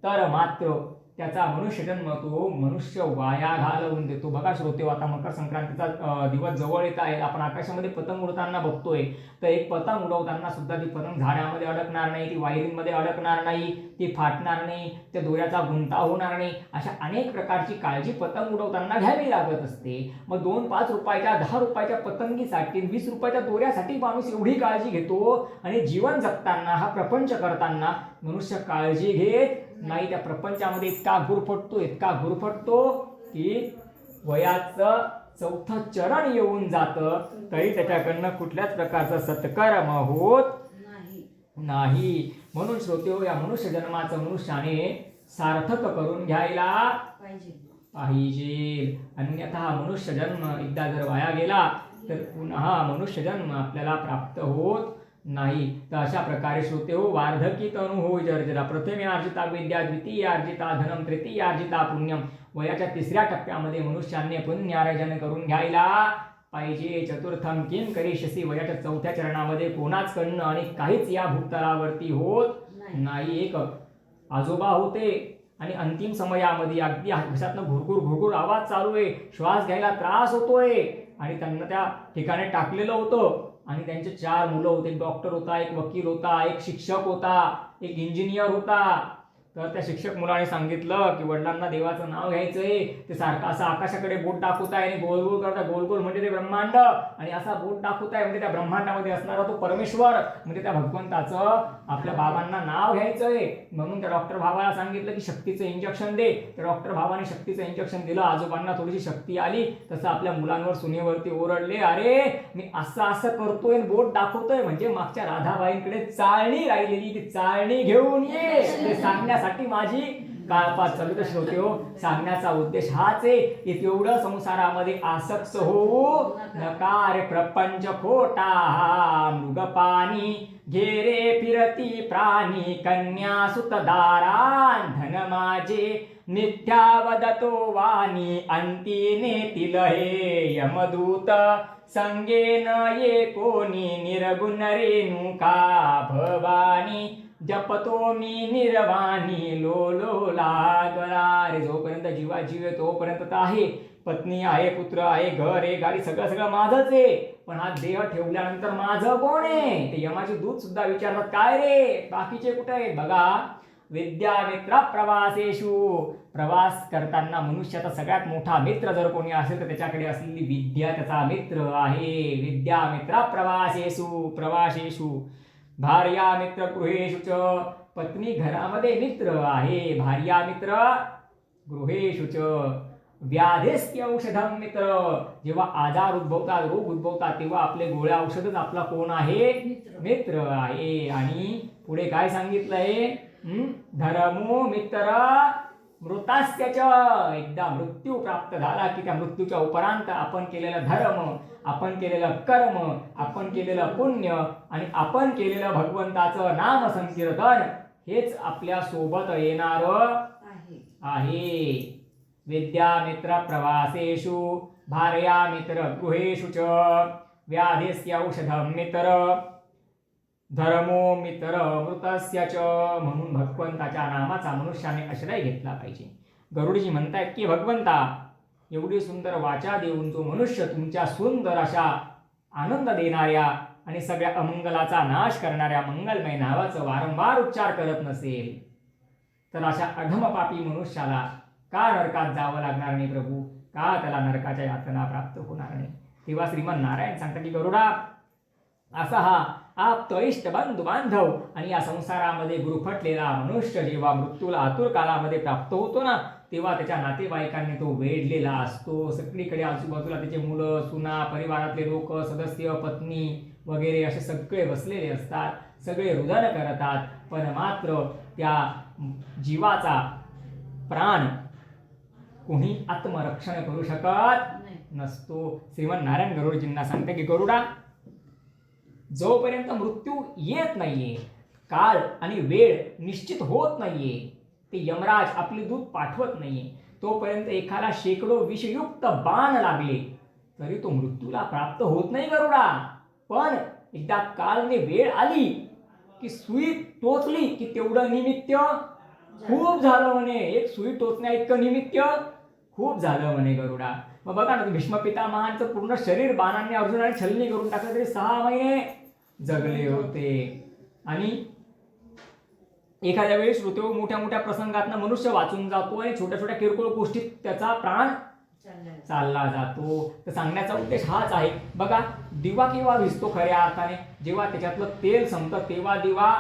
तर मात्र त्याचा मनुष्यजन्म तो मनुष्य वाया घालवून देतो. बघा श्रोते, आता मकर संक्रांतीचा दिवस जवळ येत आहे. आपण आकाशामध्ये पतंग उडताना बघतोय, तर एक पतंग उडवताना सुद्धा ती पतंग झाडामध्ये अडकणार नाही, ती वायरिंगमध्ये अडकणार नाही, ती फाटणार नाही, त्या दोऱ्याचा गुंता होणार नाही. अशा अनेक प्रकारची काळजी पतंग उडवताना घ्यावी लागत असते. मग 2-5 रुपयाच्या 10 रुपयाच्या पतंगीसाठी, 20 रुपयाच्या दोऱ्यासाठी माणूस एवढी काळजी घेतो. आणि जीवन जगताना, हा प्रपंच करताना मनुष्य काळजी घेत नाही. त्या प्रपंचामध्ये इतका गुरफटतो की वयाचं 4थं चरण येऊन जातं तरी त्याच्याकडनं कुठल्याच प्रकारचं सत्कर्म होत नाही. म्हणून श्रोते, या मनुष्य जन्माचं मनुष्याने सार्थक करून घ्यायला पाहिजे. अन्यथा मनुष्य जन्म एकदा जर वाया गेला तर पुन्हा मनुष्य जन्म आपल्याला प्राप्त होत नाही. तर अशा प्रकारे श्रोते हो, वार्धकी तनु हो जर्जरा. प्रथमे अर्जिता विद्या, द्वितीय अर्जिता धनम, तृतीय अर्जिता पुण्यम. वयाच्या 3ऱ्या टप्प्यामध्ये मनुष्याने पुण्यार्जन करून घ्यायला पाहिजे. चतुर्थम किं करिष्यसि. वयाच्या 4थ्या चरणामध्ये कोणाच कडनं आणि काहीच या भूतलावरती होत नाही. एक आजोबा होते आणि अंतिम समयामध्ये अगदी घशातनं घुरघुर आवाज चालू आहे, श्वास घ्यायला त्रास होतोय, आणि त्यांना त्या ठिकाणी टाकलेलं होतं. आणि त्यांचे 4 मुलं होते. एक डॉक्टर होता, एक वकील होता, एक शिक्षक होता, एक इंजिनियर होता. तर त्या शिक्षक मुलाने सांगितलं की वडिलांना देवाचं नाव घ्यायचंय. ते सारखं असं आकाशाकडे बोट दाखवत आहे आणि गोल गोल करता, गोल गोल म्हणजे ते ब्रह्मांड, आणि असा बोट दाखवत आहे म्हणजे त्या ब्रह्मांडामध्ये असणारा तो परमेश्वर, म्हणजे त्या भगवंताचं आपल्या बाबांना नाव घ्यायचंय. म्हणून त्या डॉक्टर भावाला सांगितलं की शक्तीचं इंजेक्शन दे. त्या डॉक्टर भावाने शक्तीचं इंजेक्शन दिलं. आजोबांना थोडीशी शक्ती आली. तसं आपल्या मुलांवर सुनेवरती ओरडले, अरे मी असं करतोय, बोट दाखवतोय, म्हणजे मागच्या राधाबाईंकडे चाळणी राहिलेली, ती चाळणी घेऊन ये, ते सांगण्यासाठी माझी काळपात चालू. तर श्रोते हो, सांगण्याचा उद्देश हाच आहे की तेवढं संसारामध्ये आसक्त होऊ नका रे. प्रपंच खोटा मृगपाणी, घेरे फिरती प्राणी, कन्या सुतदारान, धन माझे मिथ्या वदतो वाणी, अंती नेतील हे यमदूत, संगेन ये कोणी, निर्गुण रेणुका भवानी, जपतो मी निर्वाणी, लो लागला रे. जोपर्यंत जीवा जीव आहे तोपर्यंत तर आहे, पत्नी आहे, पुत्र आहे, घर आहे, गाडी, सगळं माझंच आहे. पण हा देह ठेवल्यानंतर माझं कोण आहे? ते यमाचे दूत सुद्धा विचारतात, काय रे बाकीचे कुठे आहेत? बघा, विद्यामित्र प्रवासेषु. प्रवास करताना मनुष्याचा सगळ्यात मोठा मित्र जर कोणी असेल तर त्याच्याकडे असलेली विद्या त्याचा मित्र आहे. विद्यामित्र प्रवासेषु प्रवासेषु. भार्या मित्र गृहेषु च. पत्नी घरामध्ये मित्र आहे. भार्या मित्र गृहेषु च. व्याधेस्त्य औषधम मित्र. जेव्हा आजार उद्भवतात रोग उद्भवतात तेव्हा आपले गोळ्या औषधच आपला कोण आहे? मित्र आहे. आणि पुढे काय सांगितलंय? धर्मो मित्र मृतास्य च. एकदा मृत्यू प्राप्त झाला की त्या मृत्यूच्या उपरांत आपण केलेलं धर्म, आपण केलेलं कर्म, आपण केलेलं पुण्य आणि आपण केलेलं भगवंताचं नाम संकीर्तन हेच आपल्या सोबत येणार आहे. विद्यामित्र प्रवासेषु भार्या मित्र गृहेषु च. व्याधेस्य औषधं मित्र धर्मो मित्र मृतस्य च. म्हणून भगवंताच्या नामाचा मनुष्याने आश्रय घेतला पाहिजे. गरुडजी म्हणतायत की भगवंता एवढी सुंदर वाचा देऊन जो मनुष्य तुमच्या सुंदर अशा आनंद देणाऱ्या आणि सगळ्या अमंगलाचा नाश करणाऱ्या मंगलमय नावाचं वारंवार उच्चार करत नसेल तर अशा अधमपापी मनुष्याला का नरकात जावं लागणार नाही प्रभू? का त्याला नरकाच्या यातना प्राप्त होणार नाही? तेव्हा श्रीमन नारायण सांगतात की गरुडा असा हा आप्त इष्ट बंधू बांधव आणि या संसारामध्ये गुरुफटलेला मनुष्य जेव्हा मृत्यूला आतुर कालामध्ये प्राप्त होतो ना तेव्हा त्याच्या नातेवाईकांनी तो वेढलेला असतो. सगळीकडे आजूबाजूला त्याचे मुलं सुना परिवारातले लोक सदस्य पत्नी वगैरे असे सगळे बसलेले असतात. सगळे रुदन करतात पण मात्र त्या जीवाचा प्राण कोणी आत्मरक्षण करू शकत नसतो. श्रीमन नारायण गरुडजींना सांगते की गरुडा जोपर्यंत मृत्यू येत नाहीये, काळ आणि वेळ निश्चित होत नाहीये, ते यमराज आपली दूत पाठवत नाहीये, तोपर्यंत एखादा शेकडो विषयुक्त बाण लागले तरी तो मृत्यूला प्राप्त होत नाही गरुडा. पण एकदा काळ आणि वेळ आली की सुई टोचली की तेवढं निमित्त खूप झालं म्हणे. एक सुई टोचण्या इतकं निमित्त खूप झालं म्हणे गरुडा. मग बघा ना भीष्म पितामहांचं पूर्ण शरीर बाणांनी अर्जुनाने छलनी करून टाकलं तरी 6 महिने जगले होते. आणि एखाद्या वेळेस श्रुतेव मोठ्या मोठ्या प्रसंगातनं मनुष्य वाचून जातो आणि छोट्या छोट्या किरकोळ गोष्टीत त्याचा प्राण चालला जातो. तर सांगण्याचा उद्देश हाच आहे. बघा दिवा केव्हा विझतो खऱ्या अर्थाने? जेव्हा त्याच्यातलं तेल संपतं तेव्हा दिवा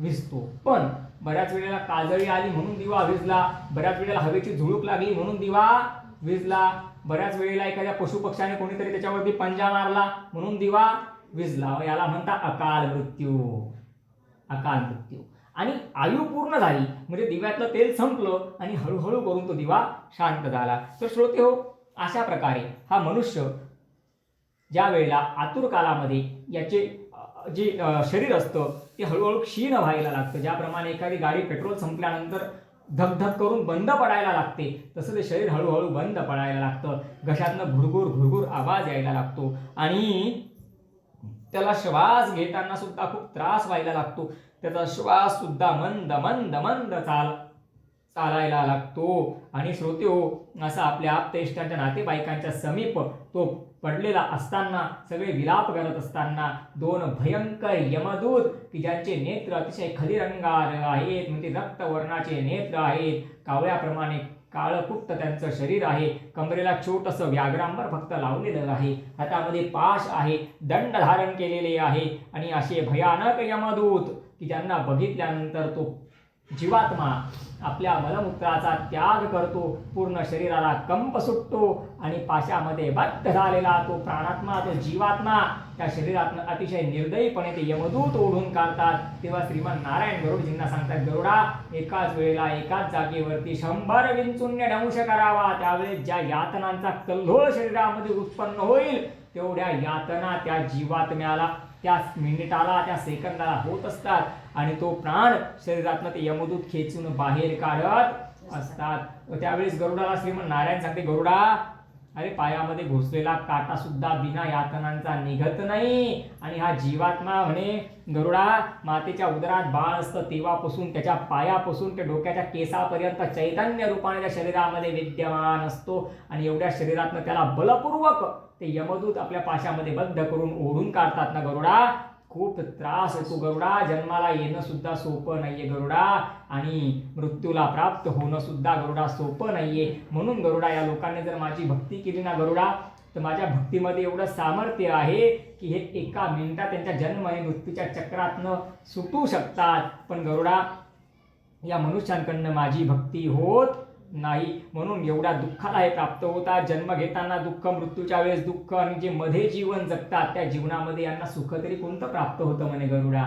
विझतो. पण बऱ्याच वेळेला काजळी आली म्हणून दिवा विझला, बऱ्याच वेळेला हवेची झुळूक लागली म्हणून दिवा विझला, बऱ्याच वेळेला एखाद्या पशुपक्षाने कोणीतरी त्याच्यावरती पंजा मारला म्हणून दिवा विझला. याला म्हणतात अकाल मृत्यू. अकाल मृत्यू. आणि आयु पूर्ण झाली म्हणजे दिव्यातलं तेल संपलं आणि हळूहळू करून तो दिवा शांत झाला. तर श्रोते हो, अशा प्रकारे हा मनुष्य ज्या वेळेला आतुर कालामध्ये याचे जे शरीर असतं ते हळूहळू क्षीण व्हायला लागतं. ज्याप्रमाणे एखादी गाडी पेट्रोल संपल्यानंतर धगधग करून बंद पडायला लागते तसं ते शरीर हळूहळू बंद पडायला लागतं. घशातनं घुरघुर घुरघुर आवाज यायला लागतो आणि त्याला श्वास घेताना सुद्धा खूप त्रास व्हायला लागतो. त्याचा श्वास सुद्धा मंद मंद मंद चालायला लागतो. आणि श्रोते हो, असा आपल्या आप्तेष्टांच्या नातेवाईकांच्या समीप तो पडलेला असताना सगळे विलाप करत असताना 2 भयंकर यमदूत की ज्यांचे नेत्र अतिशय खलिरंगार आहेत, म्हणजे रक्तवर्णाचे नेत्र आहेत, कावळ्याप्रमाणे काळकुट्ट त्यांचं शरीर आहे, कमरेला छोटंसं व्याघ्रांबर फक्त लावलेलं आहे, हातामध्ये पाश आहे, दंड धारण केलेले आहे आणि असे भयानक यमदूत की ज्यांना बघितल्यानंतर तो जीवात्मा आपल्या मलमूत्राचा त्याग करतो, पूर्ण शरीराला कंप सुटतो आणि पाशामध्ये बद्ध झालेला तो प्राणात्मा तो जीवात्मा त्या शरीरातनं अतिशय निर्दयीपणे ते यमदूत ओढून काढतात. तेव्हा श्रीमन नारायण गरुडजींना सांगतात गरुडा एकाच वेळेला एकाच जागेवरती 100 विंचून्य दंश करावा. त्यावेळेस ज्या यातनांचा कल्लोळ शरीरामध्ये उत्पन्न होईल तेवढ्या यातना त्या जीवात्म्याला त्या मिनिटाला त्या सेकंदाला होत असतात आणि तो प्राण शरीरातनं ते यमदूत खेचून बाहेर काढत असतात. त्यावेळेस गरुडाला श्रीमन नारायण सांगते गरुडा अरे पायामध्ये घुसलेला काटा सुद्धा बिना यातनांचा निघत नाही. आणि हा जीवात्मा म्हणे गरुडा मातेच्या उदरात बाळ असतं तेव्हापासून त्याच्या पायापासून ते डोक्याच्या केसापर्यंत चैतन्य रूपाने त्या शरीरामध्ये विद्यमान असतो आणि एवढ्या शरीरातनं त्याला बलपूर्वक ते यमदूत आपल्या पाशामध्ये बद्ध करून ओढून काढतात ना गरुडा, खूप त्रास होतो गरुडा. जन्माला येणं सुद्धा सोपं नाहीये गरुडा, आणि मृत्यूला प्राप्त होणं सुद्धा गरुडा सोपं नाहीये. म्हणून गरुडा, या लोकांनी जर माझी भक्ती केली ना गरुडा, तर माझ्या भक्तीमध्ये एवढं सामर्थ्य आहे की हे एका मिनिटात त्यांच्या जन्म आणि मृत्यूच्या चक्रातनं सुटू शकतात. पण गरुडा, या मनुष्यांकडनं माझी भक्ती होत नाही, म्हणून एवढ्या दुःखाला हे प्राप्त होतात. जन्म घेताना दुःख, मृत्यूच्या वेळेस दुःख, आणि जे मध्ये जीवन जगतात त्या जीवनामध्ये यांना सुख तरी कोणतं प्राप्त होतं म्हणे गरुडा?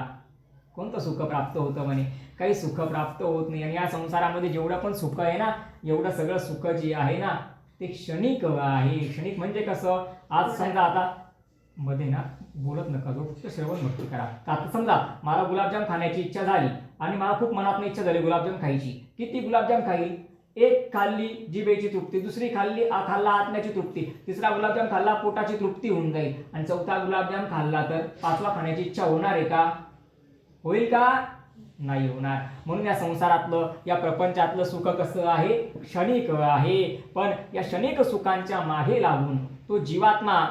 कोणतं सुख प्राप्त होतं म्हणे? काही सुख प्राप्त होत नाही. आणि या संसारामध्ये जेवढं पण सुख आहे ना, एवढं सगळं सुख जे आहे ना ते क्षणिक आहे. क्षणिक म्हणजे कसं? आज समजा, आता मध्ये ना बोलत नका जो, फक्त श्रवण भक्ती करा. आता समजा मला गुलाबजाम खाण्याची इच्छा झाली आणि मला खूप मनात इच्छा झाली गुलाबजाम खायची. किती गुलाबजाम खाईल? एक खाल्ली जिभेची तृप्ती, दुसरी खाल्ली खाल्ला आत्म्याची तृप्ती, तिसरा गुलाबजाम खाल्ला पोटाची तृप्ती होऊन जाईल, आणि चौथा गुलाबजाम खाल्ला तर पाचवा खाण्याची इच्छा होणार आहे का? होईल का? नाही होणार. म्हणून या संसारातलं, या प्रपंचातलं सुख कसं आहे? क्षणिक आहे. पण या क्षणिक सुखांच्या मागे लागून तो जीवात्मा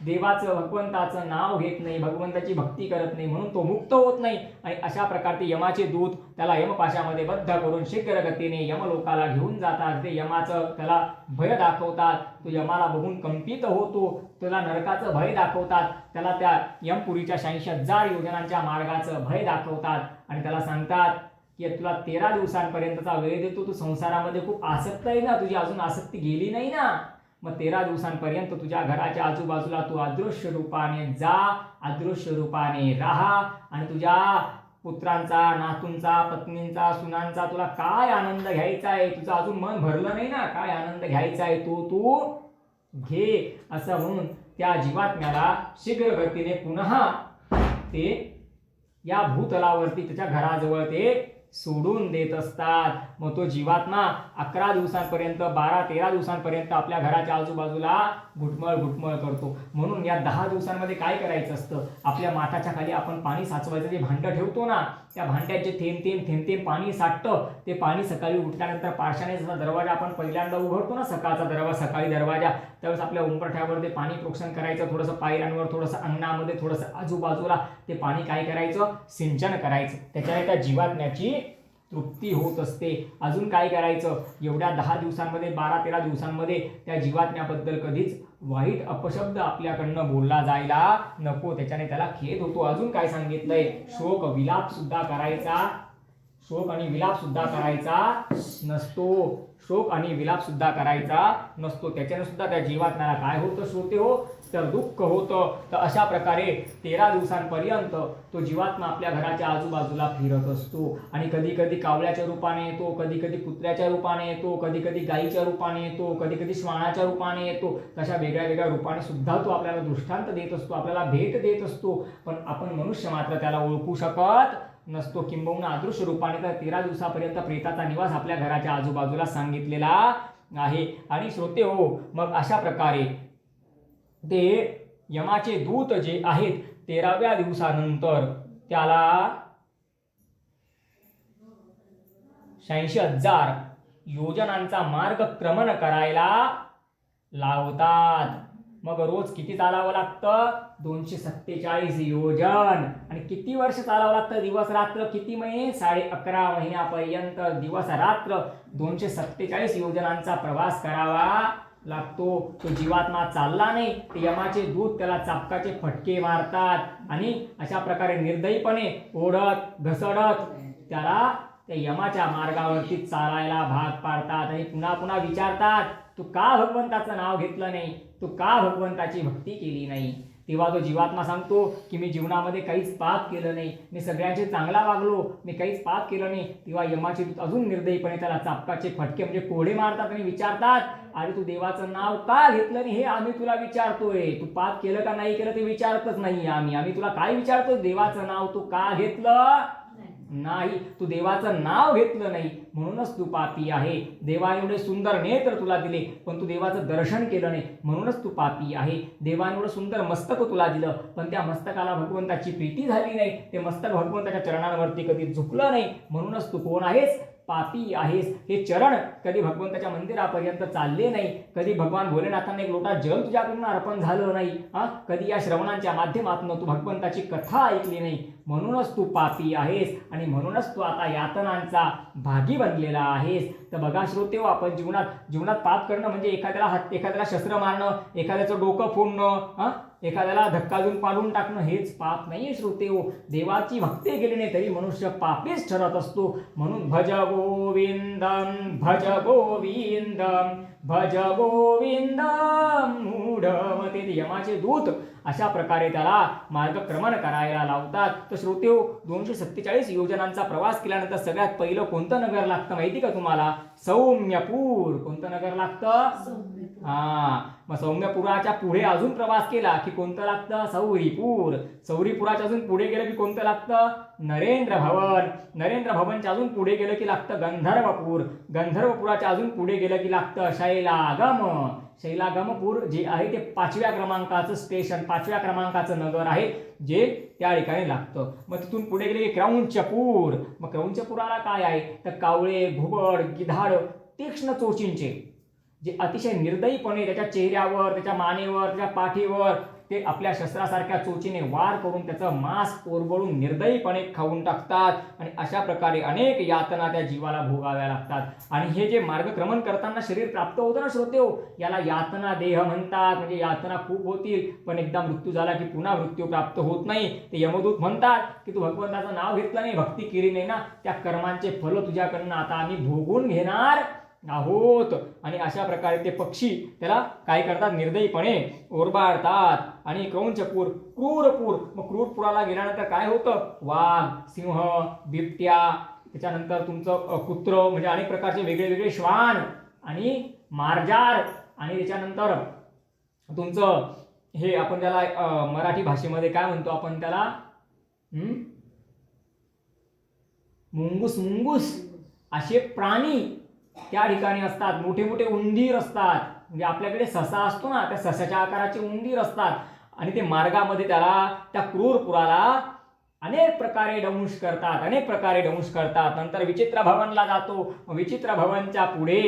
देवाचं, भगवंताचं नाव घेत नाही, भगवंताची भक्ती करत नाही, म्हणून तो मुक्त होत नाही. आणि अशा प्रकारे यमाचे दूत त्याला यमपाशामध्ये बद्ध करून शीघ्र गतीने यमलोकाला घेऊन जातात. ते यमाचं त्याला भय दाखवतात. तो यमाला बघून कंपित होतो. त्याला नरकाचं भय दाखवतात. त्याला त्या यमपुरीच्या 86,000 योजनांच्या मार्गाचं भय दाखवतात आणि त्याला सांगतात की तुला 13 दिवसांपर्यंतचा वेळ देतो. तू संसारामध्ये खूप आसक्त आहे ना, तुझी अजून आसक्ती गेली नाही ना, मग 13 दिवसांपर्यंत तुझ्या घराच्या आजूबाजूला तू अदृश्य रूपाने जा, अदृश्य रूपाने राहा, आणि तुझ्या पुत्रांचा, नातूंचा, पत्नींचा, सुनांचा तुला काय आनंद घ्यायचा आहे, तुझं अजून मन भरलं नाही ना, काय आनंद घ्यायचा आहे तो तू घे. असं म्हणून त्या जीवात्म्याला शीघ्र गतीने पुन्हा ते या भूतलावरती त्याच्या घराजवळ ते सोडून देत असतात. मग तो जीवात्मा 11 दिवसांपर्यंत, 12-13 दिवसांपर्यंत आपल्या घराच्या आजूबाजूला घुटमळ करतो. म्हणून या 10 दिवसांमध्ये काय करायचं असतं? आपल्या माठाच्या खाली आपण पाणी साचवायचं जे भांडं ठेवतो ना, त्या भांड्यात जे थेंब पाणी साठतं, ते पाणी सकाळी उठल्यानंतर पारशाने जसा दरवाजा आपण पहिल्यांदा उघडतो ना, सकाळी दरवाजा, त्यावेळेस आपल्या उंबरठ्यावर ते पाणी प्रोक्षण करायचं. थोडंसं पायऱ्यांवर, थोडंसं अंगणामध्ये, थोडंसं आजूबाजूला ते पाणी काय करायचं? सिंचन करायचं. त्याच्याने त्या जीवात्म्याची तृप्ती होत असते. अजून काय करायचं? एवढ्या 10 दिवसांमध्ये, 12-13 दिवसांमध्ये त्या जीवात्म्याबद्दल कधीच वाईट अपशब्द आपल्याकडनं बोलला जायला नको. त्याच्याने त्याला खेद होतो. अजून काय सांगितलंय? शोक विलाप सुद्धा करायचा, शोक आणि विलाप सुद्धा करायचा नसतो. शोक आणि विलाप सुद्धा करायचा नसतो. त्याच्याने सुद्धा त्या जीवात्म्याला काय होतं श्रोते हो? तर दुःख होतं. तर अशा प्रकारे 13 दिवसांपर्यंत तो जीवात्मा आपल्या घराच्या आजूबाजूला फिरत असतो. आणि कधी कधी कावळ्याच्या रूपाने येतो, कधी कधी कुत्र्याच्या रूपाने येतो, कधी कधी गायीच्या रूपाने येतो, कधी कधी श्वानाच्या रूपाने येतो. तशा वेगळ्या रूपाने सुद्धा तो आपल्याला दृष्टांत देत असतो, आपल्याला भेट देत असतो. पण आपण मनुष्य मात्र त्याला ओळखू शकत नसतो. किंबहुना अदृश्य रूपाने तर 13 दिवसापर्यंत प्रेताचा निवास आपल्या घराच्या आजूबाजूला सांगितलेला आहे. आणि श्रोते हो, मग अशा प्रकारे ते यमाचे दूत जे आहेत 13व्या दिवसानंतर त्याला 86,000 योजनांचा मार्गक्रमण करायला लावतात. मग रोज किती चालावं लागतं? 247 योजन. आणि किती वर्ष चालावं लागतं? दिवस रात्र. किती महिने? 11.5 महिन्यापर्यंत दिवस रात्र 247 योजनांचा प्रवास करावा लागतो. तो जीवात्मा चालला नाही, ते यमाचे दूत त्याला चापकाचे फटके मारतात आणि अशा प्रकारे निर्दयीपणे ओढत घसडत त्याला त्या यमाच्या मार्गावरती चालायला भाग पाडतात. आणि पुन्हा पुन्हा विचारतात, तू का भगवंताचं नाव घेतलं नाही? तू का भगवंताची भक्ती केली नाही? तेव्हा तो जीवात्मा सांगतो की मी जीवनामध्ये काहीच पाप केलं नाही, मी सगळ्यांचे चांगला वागलो, मी काहीच पाप केलं नाही. तेव्हा यमाचे दूत अजून निर्दयीपणे त्याला चापकाचे फटके म्हणजे कोडे मारतात आणि विचारतात, अरे तू देवाचं नाव का घेतलं नाही हे आम्ही तुला विचारतोय. तू पाप केलं का नाही केलं ते विचारतच नाही आम्ही तुला काय विचारतो? देवाचं नाव तू का घेतलं नाही? तू देवाचं नाव घेतलं नाही म्हणूनच तू पापी आहे. देवाने एवढे सुंदर नेत्र तुला दिले पण तू देवाचं दर्शन केलं नाही म्हणूनच तू पापी आहे. देवाने एवढं सुंदर मस्तक तुला दिलं पण त्या मस्तकाला भगवंताची प्रीती झाली नाही, ते मस्तक भगवंताच्या चरणांवरती कधी झुकलं नाही म्हणूनच तू कोण आहेस? पापी आहेस. हे चरण कधी भगवंताच्या मंदिरापर्यंत चालले नाही, कधी भगवान भोलेनाथांना एक लोटा जल तुझ्याकडून अर्पण झालं नाही, कधी या श्रवणांच्या माध्यमातून तू भगवंताची कथा ऐकली नाही, म्हणूनच तू पापी आहेस आणि म्हणूनच तू आता यातनांचा भागी बनलेला आहेस. तर बघा श्रोते, आपण जीवनात पाप करणं म्हणजे एखाद्याला शस्त्र मारणं, एखाद्याचं डोकं फोडणं, एखाद्याला धक्का देऊन पाडून टाकणं हेच पाप नाहीये श्रोते हो. देवाची भक्ती केली नाही तरी मनुष्य पापीच ठरत असतो. म्हणून भज गोविंदम भज गोविंदम भज गोविंदम मूढमते. यमाचे दूत अशा प्रकारे त्याला मार्गक्रमण करायला लावतात. तर श्रोते हो, 247 योजनांचा प्रवास केल्यानंतर सगळ्यात पहिलं कोणतं नगर लागतं माहिती का तुम्हाला? सौम्यपूर. कोणतं नगर लागतं? मग सौम्यपुराच्या पुढे अजून प्रवास केला की कोणतं लागतं? सौरीपूर. सौरीपुराच्या अजून पुढे गेलं की कोणतं लागतं? नरेंद्र भवन. नरेंद्र भवनच्या अजून पुढे गेलं की लागतं गंधर्वपूर. गंधर्वपुराच्या अजून पुढे गेलं की लागतं शैलागम. शैलागमपूर जे आहे ते 5व्या क्रमांकाचं स्टेशन, 5व्या क्रमांकाचं नगर आहे जे त्या ठिकाणी लागतं. मग तिथून पुढे गेले की क्रौंचपूर. मग क्रौंचपुराला काय आहे तर कावळे, घुबड, गिधाड, तीक्ष्ण चोचींचे जे अतिशय निर्दयीपणे त्याच्या चेहऱ्यावर, त्याच्या मानेवर, त्याच्या पाठीवर ते आपल्या शस्त्रासारख्या चोचीने वार करून त्याचं मांस ओरबळून निर्दयीपणे खाऊन टाकतात. आणि अशा प्रकारे अनेक यातना त्या जीवाला भोगाव्या लागतात. आणि हे जे मार्गक्रमण करताना शरीर प्राप्त होतं ना श्रोते हो, याला यातना देह म्हणतात. म्हणजे यातना खूप होतील पण एकदा मृत्यू झाला की पुन्हा मृत्यू प्राप्त होत नाही. ते यमदूत म्हणतात की तू भगवंताचं नाव घेतलं नाही, भक्ती केली नाही ना, त्या कर्मांचे फल तुझ्याकडनं आता आम्ही भोगून घेणार आहोत. आणि अशा प्रकारे ते पक्षी त्याला काय करतात? निर्दयीपणे ओरबाडतात. आणि क्रौंचपूर, क्रूरपूर. मग क्रूरपुराला गेल्यानंतर काय होतं? वाघ, सिंह, बिबट्या, त्याच्यानंतर तुमचं कुत्र म्हणजे अनेक प्रकारचे वेगळे वेगळे श्वान आणि मार्जार, आणि त्याच्यानंतर तुमचं हे आपण त्याला मराठी भाषेमध्ये काय म्हणतो आपण त्याला? मुंगूस असे प्राणी त्या ठिकाणी असतात. मोठे मोठे उंदीर असतात. म्हणजे आपल्याकडे ससा असतो ना, त्या ससाच्या आकाराचे उंदीर असतात. आणि ते मार्गामध्ये त्याला त्या क्रूरपुराला अनेक प्रकारे दंश करतात. नंतर विचित्र भवनला जातो. विचित्र भवनच्या पुढे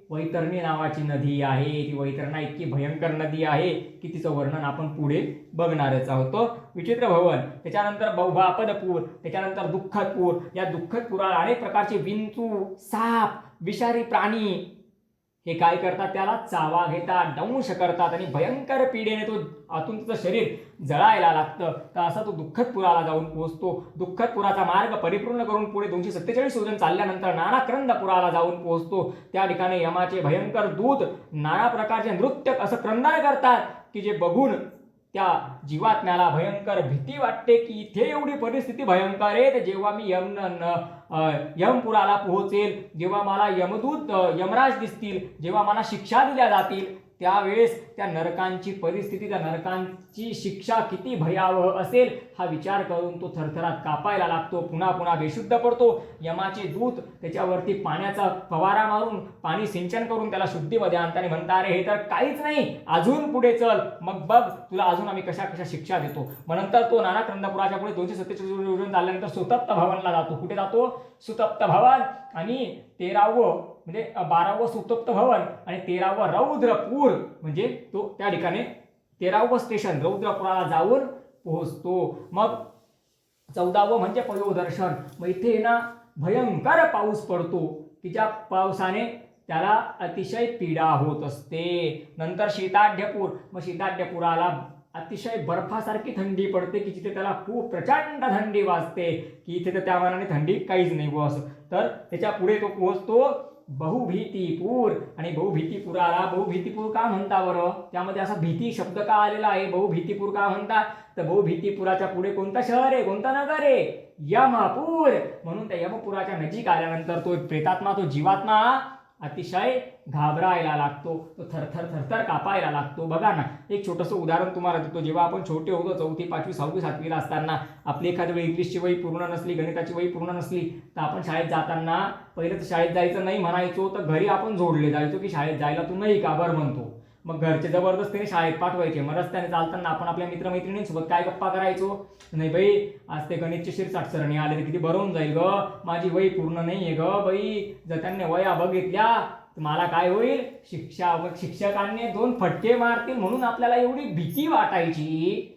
वैतरणी नावाची नदी आहे. ती वैतरणा इतकी भयंकर नदी आहे की तिचं वर्णन आपण पुढे बघणारच आहोत. विचित्र भवन, त्याच्यानंतर बहुभापदपूर, त्याच्यानंतर दुःखदपूर. या दुःखदपुराला अनेक प्रकारचे विंचू, साप, विषारी प्राणी हे काय करतात? त्याला चावा घेतात, दंश करतात आणि भयंकर पीडेने तो आतून तिचं शरीर जळायला लागतं. तर असा तो दुःखदपुराला जाऊन पोहोचतो. दुःखदपुराचा मार्ग परिपूर्ण करून पुढे 247 योजन चालल्यानंतर नानाक्रंदपुराला जाऊन पोहोचतो. त्या ठिकाणी यमाचे भयंकर दूत नाना प्रकारचे नृत्य असं क्रंदन करतात की जे बघून त्या जीवात्म्याला भयंकर भीती वाटते की इथे एवढी परिस्थिती भयंकर आहे. तर जेव्हा मी यमपुराला पोहोचेल, जेव्हा मला यमराज दिसतील, जेव्हा मला शिक्षा दिल्या जातील, त्यावेळेस त्या नरकांची परिस्थिती, त्या नरकांची शिक्षा किती भयावह असेल हा विचार करून तो थरथरात कापायला लागतो. पुन्हा पुन्हा बेशुद्ध पडतो. यमाचे दूत त्याच्यावरती पाण्याचा फवारा मारून, पाणी सिंचन करून त्याला शुद्धीमध्ये आणताना म्हणतात, अरे हे तर काहीच नाही, अजून पुढे चल, मग बघ तुला अजून आम्ही कशा कशा शिक्षा देतो. मग नंतर तो नानाक्रंदपुराच्या पुढे 247 योजन चालल्यानंतर सुतप्त भवनला जातो. कुठे जातो? सुतप्त भवन. आणि 13वं म्हणजे 12वं सुतप्त भवन आणि 13वं रौद्रपूर म्हणजे तो त्या ठिकाणी 13वं स्टेशन रौद्रपुराला जाऊन पोहोचतो. मग 14वं म्हणजे पयोदर्शन. मग इथे ना भयंकर पाऊस पडतो की ज्या पावसाने त्याला अतिशय पीडा होत असते. नंतर शीताढ्यपूर. मग शीताढ्यपुराला अतिशय बर्फासारखी थंडी पडते की जिथे त्याला खूप प्रचंड थंडी वाजते की इथे तर त्या मानाने थंडी काहीच नाही बस. तर त्याच्या पुढे तो पोहोचतो बहुभीतीपूर. आणि बहुभीतीपूर का म्हणता बरं? त्यामध्ये असा भीती शब्द का आलेला आहे? बहुभीतीपूर का म्हणतात? तर बहुभीतीपुराच्या पुढे कोणतं शहर आहे, कोणतं नगर आहे? यमपूर. म्हणून त्या यमपुराच्या नजीक आल्यानंतर तो प्रेतात्मा, तो जीवात्मा अतिशय घाबरायला लागतो. तो थरथर कापायला लागतो. बघा ना, एक छोटंसं उदाहरण तुम्हाला देतो. जेव्हा आपण छोटे होतो 4थी 5वी 6वी 7वीला असताना आपली एखाद्या वेळी इंग्लिशची वही पूर्ण नसली, गणिताची वही पूर्ण नसली तर आपण शाळेत जाताना पहिलं तर शाळेत जायचं नाही म्हणायचो, तर घरी आपण जोडले जायचो की शाळेत जायला तू नाही का बरं म्हणतो. मग घरचे जबरदस्तीने शाळेत पाठवायचे. मग रस्त्याने चालताना आपण आपल्या मित्रमैत्रिणींसोबत काय गप्पा करायचो, नाही बाई आज ते गणितचे शिरसाट सरणी आले तर किती बरं होऊन जाईल ग, माझी वही पूर्ण नाही आहे ग बाई, जर त्यांनी वया बघितल्या तर मला काय होईल, शिक्षकांनी 2 फटके मारतील म्हणून आपल्याला एवढी भीती वाटायची.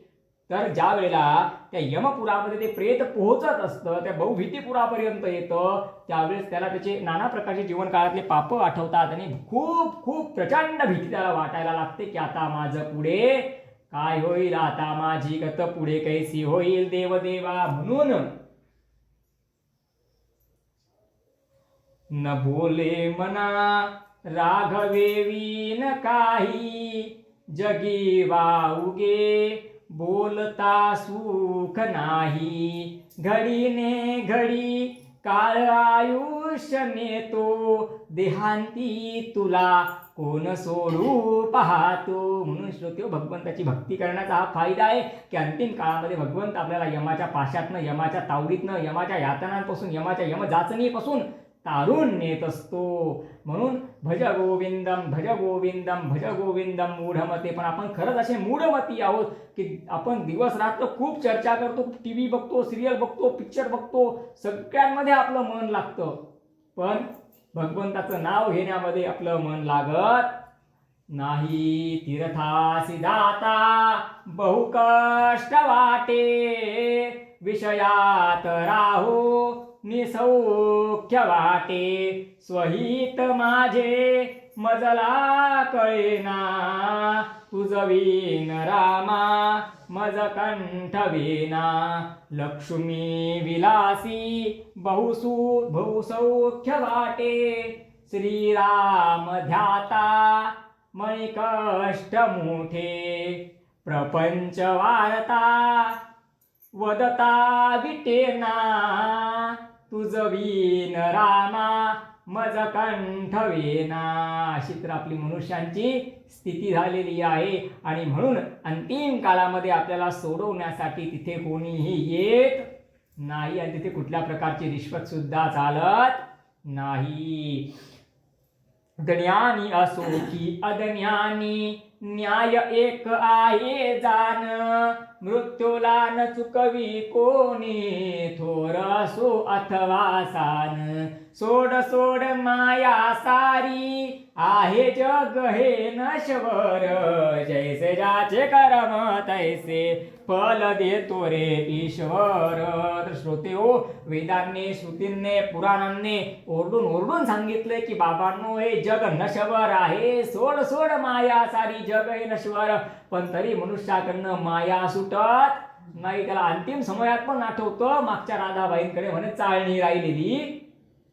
तर ज्या वेळेला त्या यमपुरामध्ये ते प्रेत पोहोचत असतं, त्या बहुभीतीपुरापर्यंत येतं, त्यावेळेस त्याला त्याचे नाना प्रकारचे जीवन काळातले पाप आठवतात आणि खूप खूप प्रचंड भीती त्याला वाटायला लागते की आता माझं पुढे काय होईल, आता माझी गत पुढे कैसी होईल देवदेवा. म्हणून न बोले मना राघवेवीन काही, जगी वाऊगे बोलता सुख नाही, घडीने घडी काळ आयुष्य नेतो, देहांती तुला कोण सोडू पाहतो. म्हणून श्रोत्यो, भगवंताची भक्ती करण्याचा हा फायदा आहे की अंतिम काळामध्ये भगवंत आपल्याला यमाच्या पाशातनं, यमाच्या तावडीतनं, यमाच्या यातनांपासून, यमाच्या यमजाचणीपासून तारून नेत असतो. म्हणून भज गोविंदम भज गोविंदम भज गोविंदम मूढमते. पण आपण खरंच असे मूढमती आहोत की आपण दिवस रात्र खूप चर्चा करतो, TV बघतो, सिरियल बघतो, पिक्चर बघतो, सगळ्यांमध्ये आपलं मन लागतं, पण भगवंताचं नाव घेण्यामध्ये आपलं मन लागत नाही. तीर्थासी जाता बहु कष्ट वाटे, विषयात राहो निसौख्य वाटे, स्वहित माझे मजला कळेना, तुझवीन रामा मज कंठवेना, लक्ष्मी विलासी बहुसौख्य वाटे, श्रीराम ध्याता मणी कष्ट मोठे, प्रपंच वार्ता वदता विटेना, तुझवीन रामा मज कंठवेना. अशी तर आपली मनुष्यांची स्थिती झालेली आहे. आणि म्हणून अंतिम काळामध्ये आपल्याला सोडवण्यासाठी तिथे कोणीही येत नाही आणि तिथे कुठल्या प्रकारची रिश्वत सुद्धा चालत नाही. ज्ञानी असो की अज्ञानी, न्याय एक आहे जाण, मृत्यूला न चुकवी कोणी, थोर असो अथवा सान, सोड सोड माया सारी, आहे जग हे नश्वर, जैसे ज्याचे कर्म तैसे फल देतो रे ईश्वर. तर श्रोते हो, वेदांनी, श्रुतींनी, पुराणांनी ओरडून ओरडून सांगितले की बाबांनो, हे जग नश्वर आहे, सोड सोड माया सारी, जग हे नश्वर. पण तरी मनुष्याकडनं माया सुटत नाही. त्याला अंतिम समयात पण आठवतं, मागच्या राधाबाईंकडे म्हणे चाळणी राहिलेली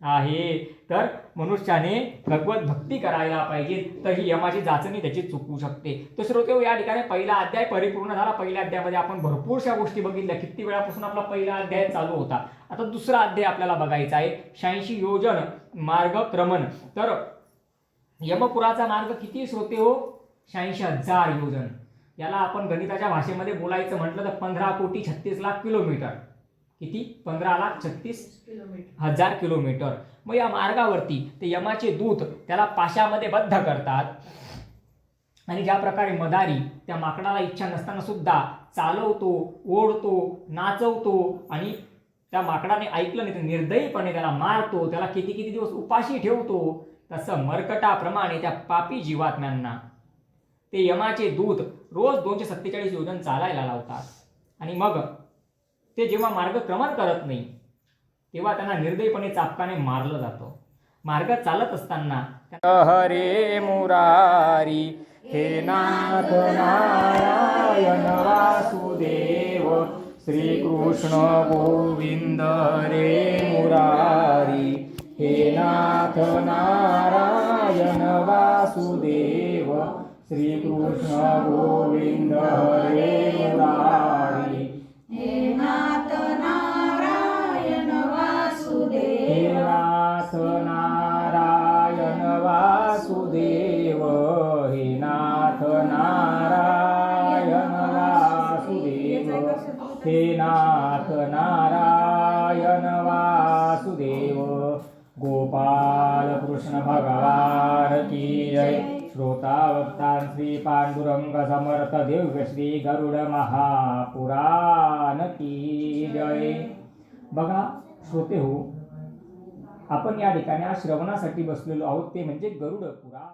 आहे. तर मनुष्याने भगवत भक्ती करायला पाहिजे, तर ही यमाची जाचणी त्याची चुकू शकते. तर श्रोतेहो, या ठिकाणी पहिला अध्याय परिपूर्ण झाला. पहिल्या अध्यायामध्ये आपण भरपूरशा गोष्टी बघितल्या. किती वेळापासून आपला पहिला अध्याय चालू होता. आता दुसरा अध्याय आपल्याला बघायचा आहे, 86 योजन मार्गक्रमण. तर यमपुराचा मार्ग किती श्रोतेहो? 86,000 योजन. याला आपण गणिताच्या भाषेमध्ये बोलायचं म्हटलं तर 15,36,00,000 किलोमीटर. किती? 15,36,000 किलोमीटर. मग या मार्गावरती ते यमाचे दूत त्याला पाशामध्ये बद्ध करतात आणि ज्या प्रकारे मदारी त्या माकडाला इच्छा नसताना सुद्धा चालवतो, ओढतो, नाचवतो आणि त्या माकडाने ऐकलं नाही तर निर्दयीपणे त्याला मारतो, त्याला किती किती दिवस उपाशी ठेवतो, तसं मर्कटाप्रमाणे त्या पापी जीवात्म्यांना ते यमाचे दूत रोज 247 योजन चालायला लावतात. आणि मग ते जेव्हा मार्गक्रमण करत नाही तेव्हा त्यांना निर्दयीपणे चापकाने मारलं जातं. मार्ग चालत असताना हरे मुरारी, हे नाथ नारायण वासुदेव, श्रीकृष्ण गोविंद हरे मुरारी, हे नाथ नारायण वासुदेव, श्रीकृष्ण गोविंद हरे मुरारी, हे नाथ नारायण वासुदेव, हे नाथ नारायण वासुदेव, हे नाथ नारायण वासुदेव, हे नाथ नारायण वासुदेव. गोपाल कृष्ण भगवान की जय. श्रोता वक्ता श्री पांडुरंग समर्थ दिव्य श्री गरुड महापुराण की जय. बघा श्रोते हो, आपण या ठिकाणी आज श्रवणासाठी बसलेलो आहोत, ते म्हणजे गरुड पुराण.